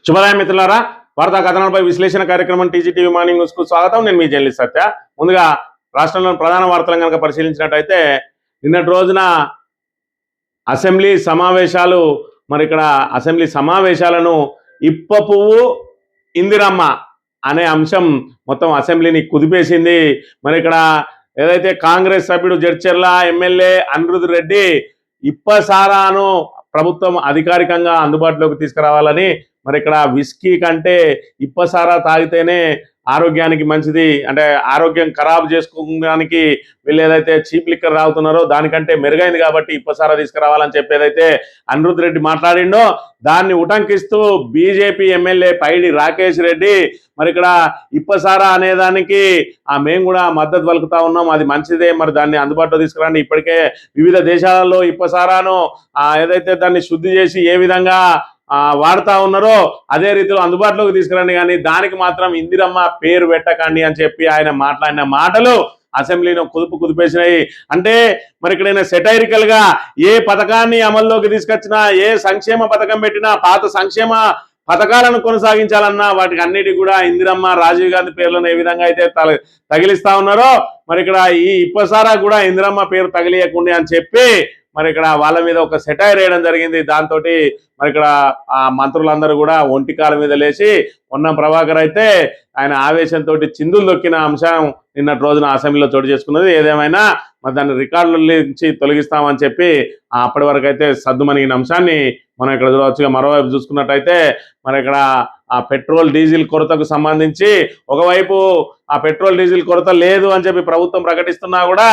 శుభోదయం మిత్రులారా, వార్తా కథనాలపై విశ్లేషణ కార్యక్రమం టీజీటీవీ మార్నింగ్ న్యూస్ కు స్వాగతం. నేను మీ జర్నలిస్ట్ సత్య. ముందుగా రాష్ట్రంలోని ప్రధాన వార్తలను కనుక పరిశీలించినట్టయితే నిన్నటి రోజున అసెంబ్లీ సమావేశాలు ఇక్కడ అసెంబ్లీ సమావేశాలను ఇప్ప పువ్వు ఇందిరమ్మ అనే అంశం మొత్తం అసెంబ్లీని కుదిపేసింది. ఇక్కడ ఏదైతే కాంగ్రెస్ సభ్యుడు జడ్చర్ల ఎమ్మెల్యే అనిరుద్ రెడ్డి ఇప్పసారాను ప్రభుత్వం అధికారికంగా అందుబాటులోకి తీసుకురావాలని ఇక్కడ విస్కీ కంటే ఇప్పసారా తాగితేనే ఆరోగ్యానికి మంచిది, అంటే ఆరోగ్యం ఖరాబు చేసుకోవడానికి వీళ్ళు ఏదైతే చీప్ లిక్కర్ తాగుతున్నారో దానికంటే మెరుగైంది కాబట్టి ఇప్పసారా తీసుకురావాలని చెప్పేదైతే అనిరుద్ రెడ్డి మాట్లాడిండో దాన్ని ఉటంకిస్తూ బీజేపీ ఎమ్మెల్యే పైడి రాకేష్ రెడ్డి ఇక్కడ ఇప్పసారా అనేదానికి మేము కూడా మద్దతు పలుకుతా ఉన్నాం, అది మంచిదే, మరి దాన్ని అందుబాటులో తీసుకురండి. ఇప్పటికే వివిధ దేశాలలో ఇప్పసారాను ఏదైతే దాన్ని శుద్ధి చేసి ఏ విధంగా వాడుతా ఉన్నారో అదే రీతిలో అందుబాటులోకి తీసుకురండి, కానీ దానికి మాత్రం ఇందిరమ్మ పేరు పెట్టకండి అని చెప్పి ఆయన మాట్లాడిన మాటలు అసెంబ్లీలో కుదిపేసినాయి. అంటే ఇక్కడ సెటైరికల్ గా ఏ పథకాన్ని అమల్లోకి తీసుకొచ్చినా, ఏ సంక్షేమ పథకం పెట్టినా, పాత సంక్షేమ పథకాలను కొనసాగించాలన్నా వాటికి అన్నిటికీ కూడా ఇందిరమ్మ, రాజీవ్ గాంధీ పేర్లను ఏ విధంగా అయితే తగిలిస్తా ఉన్నారో ఇక్కడ ఈ ఇప్పసారా కూడా ఇందిరమ్మ పేరు తగిలియకుండా అని చెప్పి ఇక్కడ వాళ్ళ మీద ఒక సెటైర్ వేయడం జరిగింది. దాంతో ఇక్కడ ఆ మంత్రులందరూ కూడా ఒంటికాల మీద లేచి పొన్నం ప్రభాకర్ అయితే ఆయన ఆవేశంతో చిందులు దొక్కిన అంశం నిన్నటి రోజున అసెంబ్లీలో చోటు చేసుకున్నది. ఏదేమైనా దాన్ని రికార్డుల నుంచి తొలగిస్తామని చెప్పి అప్పటి వరకు అయితే సద్దుమణిగిన అంశాన్ని మనం ఇక్కడ చూడవచ్చుగా. మరోవైపు చూసుకున్నట్టయితే ఇక్కడ ఆ పెట్రోల్ డీజిల్ కొరతకు సంబంధించి ఒకవైపు ఆ పెట్రోల్ డీజిల్ కొరత లేదు అని చెప్పి ప్రభుత్వం ప్రకటిస్తున్నా కూడా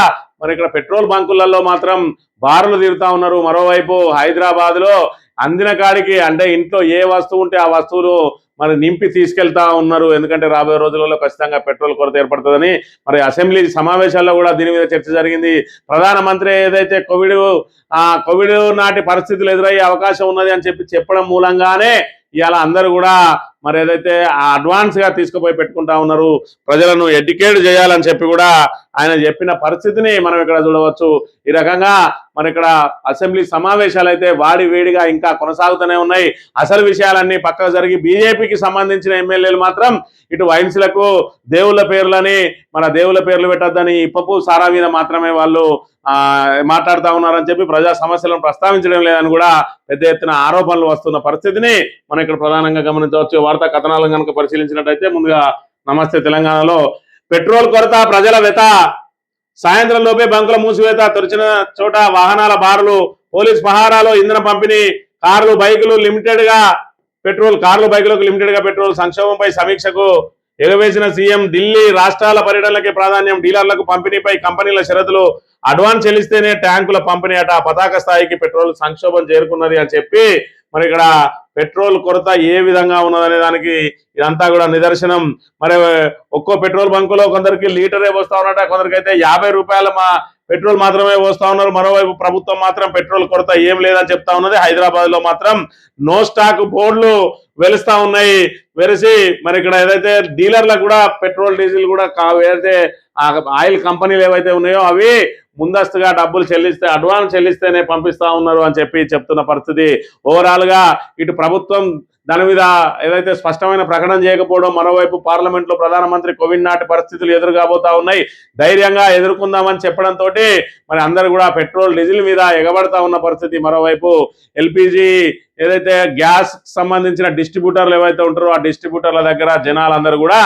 ఇక్కడ పెట్రోల్ బంకులలో మాత్రం బారులు తీరుతా ఉన్నారు. మరోవైపు హైదరాబాద్ లో అందిన కాడికి, అంటే ఇంట్లో ఏ వస్తువు ఉంటే ఆ వస్తువులు నింపి తీసుకెళ్తా ఉన్నారు. ఎందుకంటే రాబోయే రోజులలో ఖచ్చితంగా పెట్రోల్ కొరత ఏర్పడుతుందని అసెంబ్లీ సమావేశాల్లో కూడా దీని మీద చర్చ జరిగింది. ప్రధానమంత్రి ఏదైతే కోవిడ్ నాటి పరిస్థితులు ఎదురయ్యే అవకాశం ఉన్నది అని చెప్పడం మూలంగానే ఇవాళ అందరూ కూడా ఏదైతే అడ్వాన్స్ గా తీసుకుపోయి పెట్టుకుంటా ఉన్నారు, ప్రజలను ఎడ్యుకేట్ చేయాలని చెప్పి కూడా ఆయన చెప్పిన పరిస్థితిని మనం ఇక్కడ చూడవచ్చు. ఈ రకంగా ఇక్కడ అసెంబ్లీ సమావేశాలు అయితే వాడి వేడిగా ఇంకా కొనసాగుతూనే ఉన్నాయి. అసలు విషయాలన్నీ పక్కకు జరిగి బీజేపీకి సంబంధించిన ఎమ్మెల్యేలు మాత్రం ఇటు వైన్స్లకు దేవుళ్ళ పేర్లని దేవుళ్ళ పేర్లు పెట్టొద్దని ఇప్పపు సారా మీద మాత్రమే వాళ్ళు మాట్లాడుతూ ఉన్నారని చెప్పి ప్రజా సమస్యలను ప్రస్తావించడం లేదని కూడా పెద్ద ఎత్తున ఆరోపణలు వస్తున్న పరిస్థితిని మనం ఇక్కడ ప్రధానంగా గమనించవచ్చు. వార్తా కథనాలను కనుక పరిశీలించినట్టయితే ముందుగా నమస్తే తెలంగాణలో పెట్రోల్ కొరత, ప్రజల వ్యత, సాయంత్రం లోపే బంకుల మూసివేత, తెరిచిన చోట వాహనాల బారులు, పోలీస్ పహారాలో ఇంధన పంపిణీ, కార్లు బైకులు లిమిటెడ్ గా పెట్రోల్ సంక్షోభంపై సమీక్షకు ఎగవేసిన సీఎం. ఢిల్లీ రాష్ట్రాల పర్యటనలకే ప్రాధాన్యం, డీలర్లకు పంపిణీపై కంపెనీల షరతులు, అడ్వాన్స్ చెల్లిస్తేనే ట్యాంకుల పంపిణీ అట, పతాక స్థాయికి పెట్రోల్ సంక్షోభం చేరుకున్నది అని చెప్పి ఇక్కడ పెట్రోల్ కొరత ఏ విధంగా ఉన్నదనే దానికి ఇదంతా కూడా నిదర్శనం. ఒక్కో పెట్రోల్ బంకులో కొందరికి లీటరే వస్తా ఉన్నట, కొందరికైతే 50 రూపాయల పెట్రోల్ మాత్రమే వస్తా ఉన్నారు. మరోవైపు ప్రభుత్వం మాత్రం పెట్రోల్ కొరత ఏం లేదని చెప్తా ఉన్నది. హైదరాబాద్ లో మాత్రం నో స్టాక్ బోర్డులు వెలుస్తా ఉన్నాయి. వెలిసి ఇక్కడ ఏదైతే డీలర్లకు కూడా పెట్రోల్ డీజిల్ కూడా ఏదైతే ఆయిల్ కంపెనీలు ఏవైతే ఉన్నాయో అవి ముందస్తుగా డబ్బులు చెల్లిస్తే, అడ్వాన్స్ చెల్లిస్తేనే పంపిస్తా ఉన్నారు అని చెప్పి చెప్తున్న పరిస్థితి. ఓవరాల్ గా ఇటు ప్రభుత్వం దాని మీద ఏదైతే స్పష్టమైన ప్రకటన చేయకపోవడం, మరోవైపు పార్లమెంట్ లో ప్రధానమంత్రి కోవిడ్ నాటి పరిస్థితులు ఎదురుగాబోతా ఉన్నాయి, ధైర్యంగా ఎదుర్కొందామని చెప్పడంతో అందరూ కూడా పెట్రోల్ డీజిల్ మీద ఎగబడతా ఉన్న పరిస్థితి. మరోవైపు ఎల్పిజి ఏదైతే గ్యాస్ సంబంధించిన డిస్ట్రిబ్యూటర్లు ఏవైతే ఉంటారో ఆ డిస్ట్రిబ్యూటర్ల దగ్గర జనాలందరూ కూడా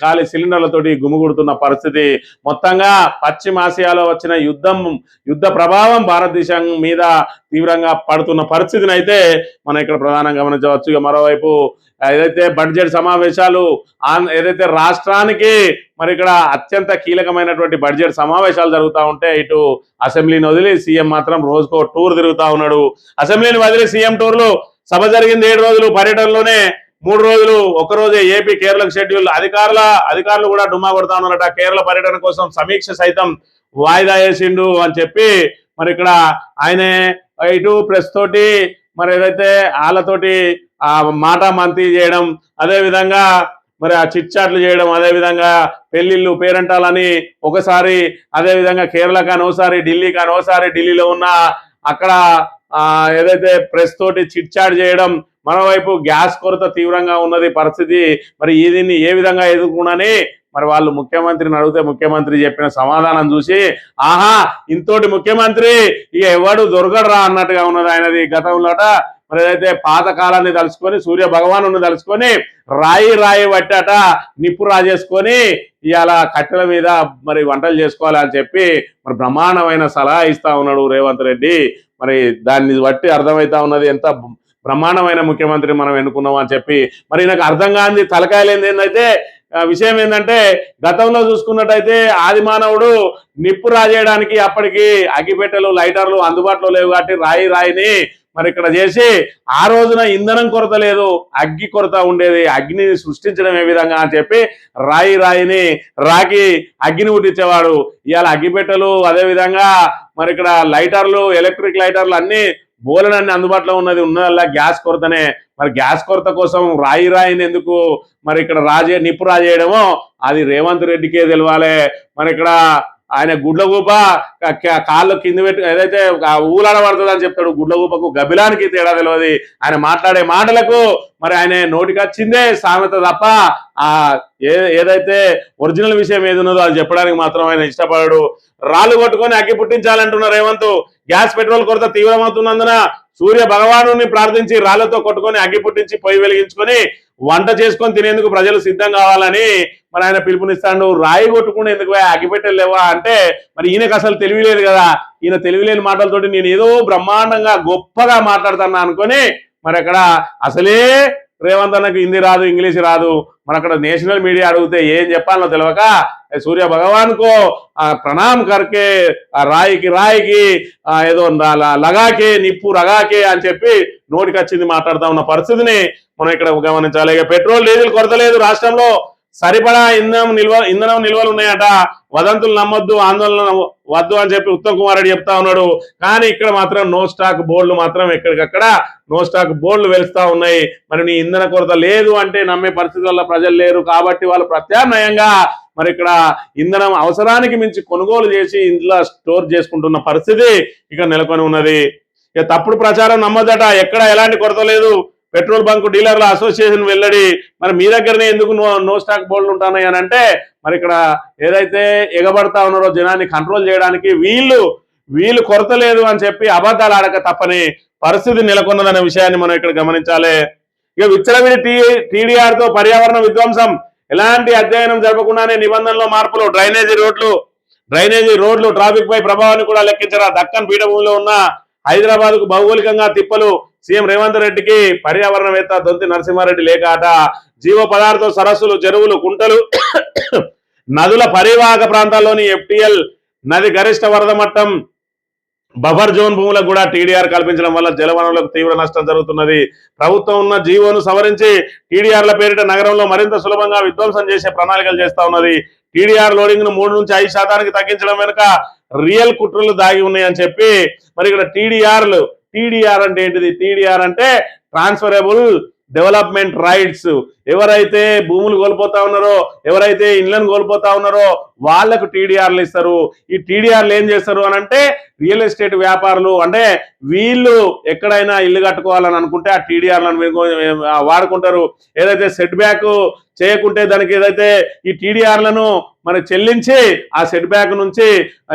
ఖాళీ సిలిండర్లతోటి గుమిగుడుతున్న పరిస్థితి. మొత్తంగా పశ్చిమాసియాలో వచ్చిన యుద్ధ ప్రభావం భారతదేశం మీద తీవ్రంగా పడుతున్న పరిస్థితిని అయితే మనం ఇక్కడ ప్రధానంగా గమనించవచ్చు. మరోవైపు ఏదైతే బడ్జెట్ సమావేశాలు ఏదైతే రాష్ట్రానికి ఇక్కడ అత్యంత కీలకమైనటువంటి బడ్జెట్ సమావేశాలు జరుగుతూ ఉంటే ఇటు అసెంబ్లీని వదిలి సీఎం మాత్రం రోజుకో టూర్ తిరుగుతా ఉన్నాడు. అసెంబ్లీని వదిలి సీఎం టూర్లు, సభ జరిగింది 7 రోజులు, పర్యటనలోనే 3 రోజులు, ఒకరోజే ఏపీ కేరళకు షెడ్యూల్. అధికారులు కూడా డుమ్మా కొడతా ఉన్నారట. కేరళ పర్యటన కోసం సమీక్ష సైతం వాయిదా వేసిండు అని చెప్పి ఇక్కడ ఆయనే ఇటు ప్రెస్ తోటి ఏదైతే వాళ్ళతోటి మాట మంతి చేయడం, అదేవిధంగా ఆ చిట్ చాట్లు చేయడం, అదేవిధంగా పెళ్లిళ్ళు పేరంటాలని ఒకసారి, అదేవిధంగా కేరళకు అనోసారి, ఢిల్లీకి అనోసారి, ఢిల్లీలో ఉన్న అక్కడ ఏదైతే ప్రెస్ తోటి చిట్ చాట్ చేయడం, మరోవైపు గ్యాస్ కొరత తీవ్రంగా ఉన్నది పరిస్థితి. మరి దీన్ని ఏ విధంగా ఎదుర్కొనని మరి వాళ్ళు ముఖ్యమంత్రిని అడిగితే ముఖ్యమంత్రి చెప్పిన సమాధానం చూసి ఆహా ఇంతోటి ముఖ్యమంత్రి ఇక ఎవడు దొరకడరా అన్నట్టుగా ఉన్నది ఆయనది. గతంలోట మరి ఏదైతే పాతకాలాన్ని తలుచుకొని సూర్య భగవాను తలుచుకొని రాయి పట్టాట నిప్పు రాజేసుకొని ఇవాళ కట్టెల మీద మరి వంటలు చేసుకోవాలని చెప్పి మరి బ్రహ్మాండమైన సలహా ఇస్తా ఉన్నాడు రేవంత్ రెడ్డి. మరి దాన్ని బట్టి అర్థమవుతా ఉన్నది ఎంత బ్రహ్మాండమైన ముఖ్యమంత్రి మనం ఎన్నుకున్నాం అని చెప్పి. మరి నాకు అర్థం కాని తలకాయలేంది ఏంటంటే విషయం ఏంటంటే గతంలో చూసుకున్నట్టయితే ఆది మానవుడు నిప్పు రాజేయడానికి అప్పటికి అగ్గిపెట్టెలు లైటర్లు అందుబాటులో లేవు కాబట్టి రాయిని మరి ఇక్కడ చేసి ఆ రోజున ఇంధనం కొరత లేదు, అగ్గి కొరత ఉండేది, అగ్నిని సృష్టించడం ఏ విధంగా అని చెప్పి రాయిని రాకి అగ్గిని పుట్టించేవాడు. ఇవాళ అగ్గిపెట్టెలు అదేవిధంగా మరి ఇక్కడ లైటర్లు ఎలక్ట్రిక్ లైటర్లు అన్ని బోలెనన్ని అందుబాటులో ఉన్నదల్లా గ్యాస్ కొరతనే. మరి గ్యాస్ కొరత కోసం రాయిని ఎందుకు మరి ఇక్కడ నిప్పు రాజేయడమో అది రేవంత్ రెడ్డికే తెలవాలి. మరి ఇక్కడ ఆయన గుడ్లగూప కాళ్ళు కింద పెట్టి ఏదైతే ఊలాడబడుతుంది అని చెప్తాడు, గుడ్లగూపకు గబిలానికి తేడా తెలియదు. ఆయన మాట్లాడే మాటలకు మరి ఆయన నోటికి వచ్చిందే సామెత తప్ప ఏదైతే ఒరిజినల్ విషయం ఏది ఉన్నదో అది చెప్పడానికి మాత్రం ఆయన ఇష్టపడాడు. రాళ్ళు కొట్టుకొని అగ్గి పుట్టించాలంటున్నారు రేవంత్. గ్యాస్ పెట్రోల్ కొరత తీవ్రమవుతున్నందున సూర్య భగవాను ప్రార్థించి రాళ్లతో కొట్టుకొని అగ్గి పుట్టించి పొయ్యి వెలిగించుకొని వంట చేసుకొని తినేందుకు ప్రజలు సిద్ధం కావాలని మరి ఆయన పిలుపునిస్తాడు. రాయి కొట్టుకుని ఎందుకు అగ్గిపెట్టెలు లేవా అంటే మరి ఈయనకు అసలు తెలివి లేదు కదా. ఈయన తెలివిలేని మాటలతోటి నేను ఏదో బ్రహ్మాండంగా గొప్పగా మాట్లాడుతున్నా అనుకొని మరి అక్కడ అసలే రేవంత్ అన్నకు హిందీ రాదు, ఇంగ్లీష్ రాదు. మరి అక్కడ నేషనల్ మీడియా అడిగితే ఏం చెప్పాలో తెలియక సూర్య భగవాన్కో ప్రణామ్ కర్కే రాయికి ఏదో లగాకే నిప్పు రగాకే అని చెప్పి నోటికి వచ్చింది మాట్లాడుతూ ఉన్న పరిస్థితిని మనం ఇక్కడ గమనించాలి. ఇక పెట్రోల్ డీజిల్ కొరత లేదు రాష్ట్రంలో, సరిపడా ఇంధనం నిల్వలు ఉన్నాయట, వదంతులు నమ్మొద్దు, ఆందోళన వద్దు అని చెప్పి ఉత్తమ్ కుమార్ రెడ్డి చెప్తా ఉన్నాడు. కానీ ఇక్కడ మాత్రం నో స్టాక్ బోర్డులు మాత్రం ఎక్కడికక్కడ నో స్టాక్ బోర్డులు వెలుస్తా ఉన్నాయి. మరి నీ ఇంధన కొరత లేదు అంటే నమ్మే పరిస్థితుల్లో ప్రజలు లేరు కాబట్టి వాళ్ళు ప్రత్యామ్నాయంగా మరి ఇక్కడ ఇంధనం అవసరానికి మించి కొనుగోలు చేసి ఇంట్లో స్టోర్ చేసుకుంటున్న పరిస్థితి ఇక నెలకొని ఉన్నది. ఇక తప్పుడు ప్రచారం నమ్మదట, ఎక్కడ ఎలాంటి కొరత లేదు. పెట్రోల్ బంక్ డీలర్ల అసోసియేషన్ వెల్లడి. మరి మీ దగ్గరనే ఎందుకు నో స్టాక్ బోర్డులు ఉంటున్నాయి అని అంటే మరి ఇక్కడ ఏదైతే ఎగబడతా ఉన్నారో జనాన్ని కంట్రోల్ చేయడానికి వీళ్ళు కొరత లేదు అని చెప్పి అబద్ధాలు ఆడక తప్పని పరిస్థితి నెలకొన్నదనే విషయాన్ని మనం ఇక్కడ గమనించాలి. ఇక విచ్చలవిడి టీడీఆర్ తో పర్యావరణ విధ్వంసం, ఎలాంటి అధ్యయనం జరపకుండానే నిబంధనలో మార్పులు, డ్రైనేజీ రోడ్లు ట్రాఫిక్ పై ప్రభావాన్ని కూడా లెక్కించరా. దక్కన్ పీఠభూమిలో ఉన్న హైదరాబాద్ కు భౌగోళికంగా తిప్పలు. సీఎం రేవంత్ రెడ్డికి పర్యావరణవేత్త దొంతి నరసింహారెడ్డి లేక అట. జీవ పదార్థ సరస్సులు, చెరువులు, కుంటలు, నదుల పరివాహక ప్రాంతాల్లోని FTL నది గరిష్ట వరద మట్టం బఫర్ జోన్ భూములకు కూడా టీడీఆర్ కల్పించడం వల్ల జలవనరులకు తీవ్ర నష్టం జరుగుతున్నది. ప్రభుత్వం ఉన్న జీవోను సవరించి టీడీఆర్ల పేరిట నగరంలో మరింత సులభంగా విధ్వంసం చేసే ప్రణాళికలు చేస్తా ఉన్నది. టీడీఆర్ లోడింగ్ ను 3 నుంచి 5% తగ్గించడం వెనుక రియల్ కుట్రలు దాగి ఉన్నాయని చెప్పి మరి ఇక్కడ టీడీఆర్ అంటే ఏంటిది? టీడీఆర్ అంటే ట్రాన్స్ఫరబుల్ డెవలప్మెంట్ రైట్స్. ఎవరైతే భూములు కోల్పోతా ఉన్నారో, ఎవరైతే ఇళ్లను కోల్పోతా ఉన్నారో వాళ్లకు టీడీఆర్లు ఇస్తారు. ఈ టీడీఆర్లు ఏం చేస్తారు అని అంటే రియల్ ఎస్టేట్ వ్యాపారులు అంటే వీళ్ళు ఎక్కడైనా ఇల్లు కట్టుకోవాలని అనుకుంటే ఆ టీడీఆర్లను వాడుకుంటారు. ఏదైతే సెట్ బ్యాక్ చేయకుంటే దానికి ఏదైతే ఈ టీడీఆర్లను మరి చెల్లించి ఆ సెట్ బ్యాక్ నుంచి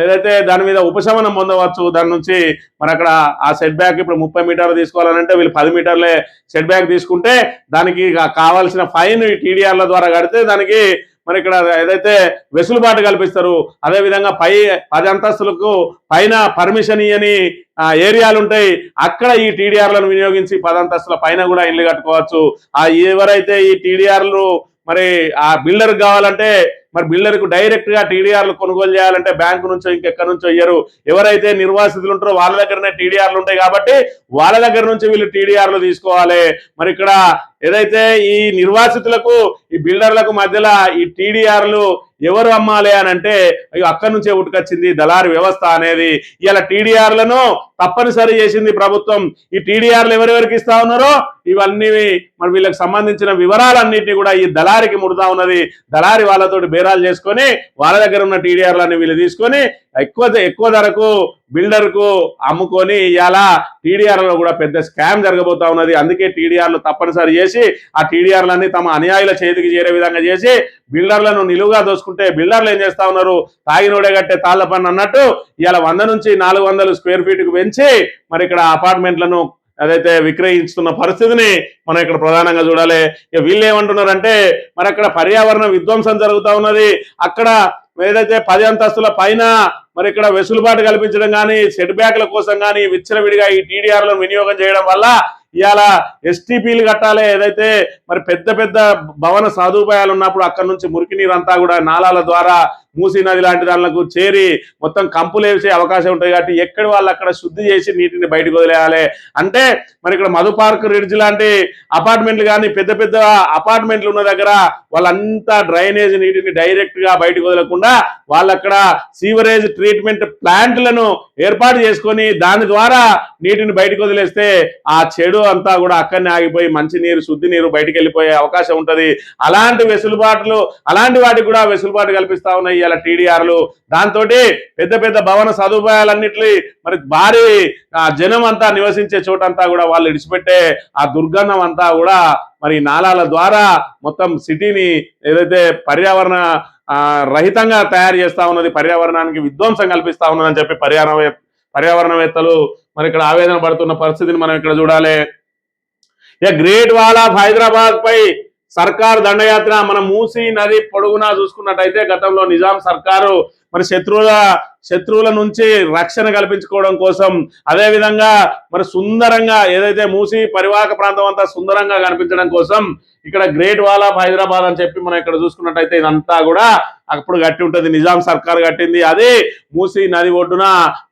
ఏదైతే దాని మీద ఉపశమనం పొందవచ్చు. దాని నుంచి మరి అక్కడ ఆ సెట్ బ్యాక్ ఇప్పుడు 30 మీటర్లు తీసుకోవాలంటే వీళ్ళు 10 మీటర్లే సెట్ బ్యాక్ తీసుకుంటే దానికి కావాల్సిన ఫైన్ ఈ టీడీఆర్ల ద్వారా కడితే దానికి మరి ఇక్కడ ఏదైతే వెసులుబాటు కల్పిస్తారు. అదేవిధంగా 10 అంతస్తులకు పైన పర్మిషన్ ఇయ్యని ఏరియాలు ఉంటాయి, అక్కడ ఈ టీడీఆర్లను వినియోగించి 10 అంతస్తుల పైన కూడా ఇల్లు కట్టుకోవచ్చు. ఎవరైతే ఈ టీడీఆర్లు మరి ఆ బిల్డర్ కావాలంటే మరి బిల్డర్కు డైరెక్ట్ గా టీడీఆర్లు కొనుగోలు చేయాలంటే బ్యాంకు నుంచో ఇంకెక్కడి నుంచో ఇయ్యరు. ఎవరైతే నిర్వాసితులు ఉంటారో వాళ్ళ దగ్గరనే టీడీఆర్లు ఉంటాయి కాబట్టి వాళ్ళ దగ్గర నుంచి వీళ్ళు టీడీఆర్లు తీసుకోవాలి. మరి ఇక్కడ ఏదైతే ఈ నిర్వాసితులకు ఈ బిల్డర్లకు మధ్యలో ఈ టీడీఆర్లు ఎవరు అమ్మాలి అని అంటే అక్కడి నుంచే ఉట్టుకొచ్చింది దళారి వ్యవస్థ అనేది. ఇలా టీడీఆర్లను తప్పనిసరి చేసింది ప్రభుత్వం. ఈ టీడీఆర్లు ఎవరెవరికి ఇస్తా ఉన్నారో ఇవన్నీ మరి వీళ్ళకి సంబంధించిన వివరాలన్నింటినీ కూడా ఈ దళారికి ముడుతా ఉన్నది. దళారి వాళ్ళతోటి బేరాలు చేసుకొని వాళ్ళ దగ్గర ఉన్న టీడీఆర్లని వీళ్ళు తీసుకొని ఎక్కువ ధరకు బిల్డర్ కు అమ్ముకొని ఇవాళ టీడీఆర్లో కూడా పెద్ద స్కామ్ జరగబోతా ఉన్నది. అందుకే టీడీఆర్లు తప్పనిసరి చేసి ఆ టీడీఆర్లన్నీ తమ అనుయాయుల చేతికి చేరే విధంగా చేసి బిల్డర్లను నిలువుగా దోసుకుంటే బిల్డర్లు ఏం చేస్తా ఉన్నారు, తాగినోడే కట్టే తాళ్ల పన్ను అన్నట్టు ఇవాళ 100 నుంచి 400 స్క్వేర్ ఫీట్కు పెంచి మరి ఇక్కడ అపార్ట్మెంట్లను అదైతే విక్రయిస్తున్న పరిస్థితిని మనం ఇక్కడ ప్రధానంగా చూడాలి. ఇక వీళ్ళు ఏమంటున్నారంటే మరి అక్కడ పర్యావరణ విధ్వంసం జరుగుతూ ఉన్నది, అక్కడ ఏదైతే 10 అంతస్తుల పైన మరి ఇక్కడ వెసులుబాటు కల్పించడం కానీ సెట్ బ్యాక్ల కోసం కానీ విచ్చలవిడిగా ఈ టీడీఆర్లను వినియోగం చేయడం వల్ల ఇవాళ ఎస్టీపీలు కట్టాలి. ఏదైతే మరి పెద్ద పెద్ద భవన సదుపాయాలు ఉన్నప్పుడు అక్కడ నుంచి మురికి నీరు అంతా కూడా నాలాల ద్వారా మూసీ నది లాంటి దానికి చేరి మొత్తం కంపులు వేసే అవకాశం ఉంటుంది. కాబట్టి ఎక్కడి వాళ్ళు అక్కడ శుద్ధి చేసి నీటిని బయటకు వదిలేయాలి. అంటే మరి ఇక్కడ మధు పార్క్ రిడ్జ్ లాంటి అపార్ట్మెంట్లు కానీ పెద్ద పెద్ద అపార్ట్మెంట్లు ఉన్న దగ్గర వాళ్ళంతా డ్రైనేజ్ నీటిని డైరెక్ట్ గా బయటకు వదలకుండా వాళ్ళక్కడ సీవరేజ్ ట్రీట్మెంట్ ప్లాంట్లను ఏర్పాటు చేసుకొని దాని ద్వారా నీటిని బయటకు వదిలేస్తే ఆ చెడు అంతా కూడా అక్కడనే ఆగిపోయి మంచి నీరు శుద్ధి నీరు బయటకు వెళ్ళిపోయే అవకాశం ఉంటుంది. అలాంటి వెసులుబాట్లు అలాంటి వాటికి కూడా వెసులుబాటు కల్పిస్తా ఉన్నాయి ఇలా టీడీఆర్లు. దాంతో పెద్ద పెద్ద భవన సదుపాయాలన్నింటినీ మరి భారీ జనం అంతా నివసించే చోటంతా కూడా వాళ్ళు ఇడిచిపెట్టే ఆ దుర్గంధం అంతా కూడా మరి నాలాల ద్వారా మొత్తం సిటీని ఏదైతే పర్యావరణ రహితంగా తయారు చేస్తా ఉన్నది, పర్యావరణానికి విధ్వంసం కల్పిస్తా ఉన్నదని చెప్పి పర్యావరణవేత్తలు మరి ఇక్కడ ఆవేదన పడుతున్న పరిస్థితిని మనం ఇక్కడ చూడాలి. ఇక గ్రేట్ వాల్ ఆఫ్ హైదరాబాద్ పై సర్కార్ దండయాత్ర. మన మూసీ నది పొడుగునా చూసుకున్నట్టయితే గతంలో నిజాం సర్కారు మరి శత్రువుల నుంచి రక్షణ కల్పించుకోవడం కోసం, అదే విధంగా మరి సుందరంగా ఏదైతే మూసీ పరివాహక ప్రాంతం అంతా సుందరంగా కనిపించడం కోసం ఇక్కడ గ్రేట్ వాల్ ఆఫ్ హైదరాబాద్ అని చెప్పి మనం ఇక్కడ చూసుకున్నట్టయితే ఇదంతా కూడా అప్పుడు కట్టి ఉంటుంది, నిజాం సర్కార్ కట్టింది. అదే మూసీ నది ఒడ్డున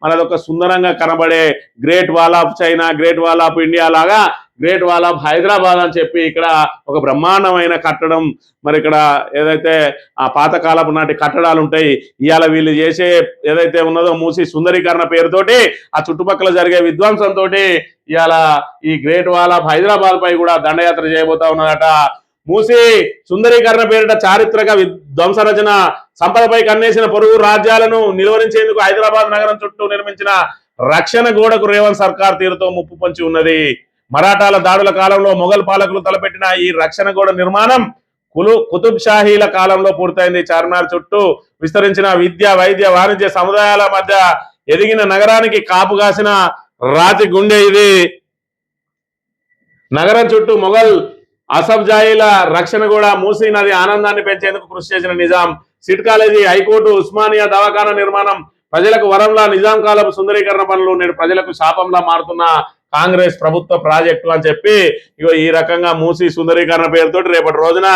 మనదొక సుందరంగా కనబడే great wall of China, great wall of India లాగా గ్రేట్ వాల్ ఆఫ్ హైదరాబాద్ అని చెప్పి ఇక్కడ ఒక బ్రహ్మాండమైన కట్టడం. మరి ఇక్కడ ఏదైతే ఆ పాతకాలపు నాటి కట్టడాలు ఉంటాయి, ఇవాళ వీళ్ళు చేసే ఏదైతే ఉన్నదో మూసీ సుందరీకరణ పేరుతోటి ఆ చుట్టుపక్కల జరిగే విధ్వంసంతో ఇవాళ ఈ గ్రేట్ వాల్ ఆఫ్ హైదరాబాద్ పై కూడా దండయాత్ర చేయబోతా ఉన్నదట. మూసీ సుందరీకరణ పేరిట చారిత్రక ధ్వంసరచన సంపదపై కన్నేసిన పొరుగు రాజ్యాలను నిలువరించేందుకు హైదరాబాద్ నగరం చుట్టూ నిర్మించిన రక్షణ గోడకు రేవంత్ సర్కార్ తీరుతో ముప్పు పొంచి ఉన్నది. మరాఠాల దాడుల కాలంలో మొఘల్ పాలకులు తలపెట్టిన ఈ రక్షణ గోడ నిర్మాణం కుతుబ్ షాహీల కాలంలో పూర్తయింది. చార్మినార్ చుట్టూ విస్తరించిన విద్య వైద్య వాణిజ్య సముదాయాల మధ్య ఎదిగిన నగరానికి కాపు కాసిన రాతి గుండె ఇది. నగరం చుట్టూ మొఘల్ అసఫ్జాయిల రక్షణ కూడా మూసీ నది ఆనందాన్ని పెంచేందుకు కృషి చేసిన Nizam. City College, high court, Osmania దవాఖానా నిర్మాణం ప్రజలకు వరంలా నిజాం కాలపు సుందరీకరణ పనులు నేడు ప్రజలకు శాపంలా మారుతున్న కాంగ్రెస్ ప్రభుత్వ ప్రాజెక్టు అని చెప్పి ఇగో ఈ రకంగా మూసీ సుందరీకరణ పేరుతో రేపటి రోజున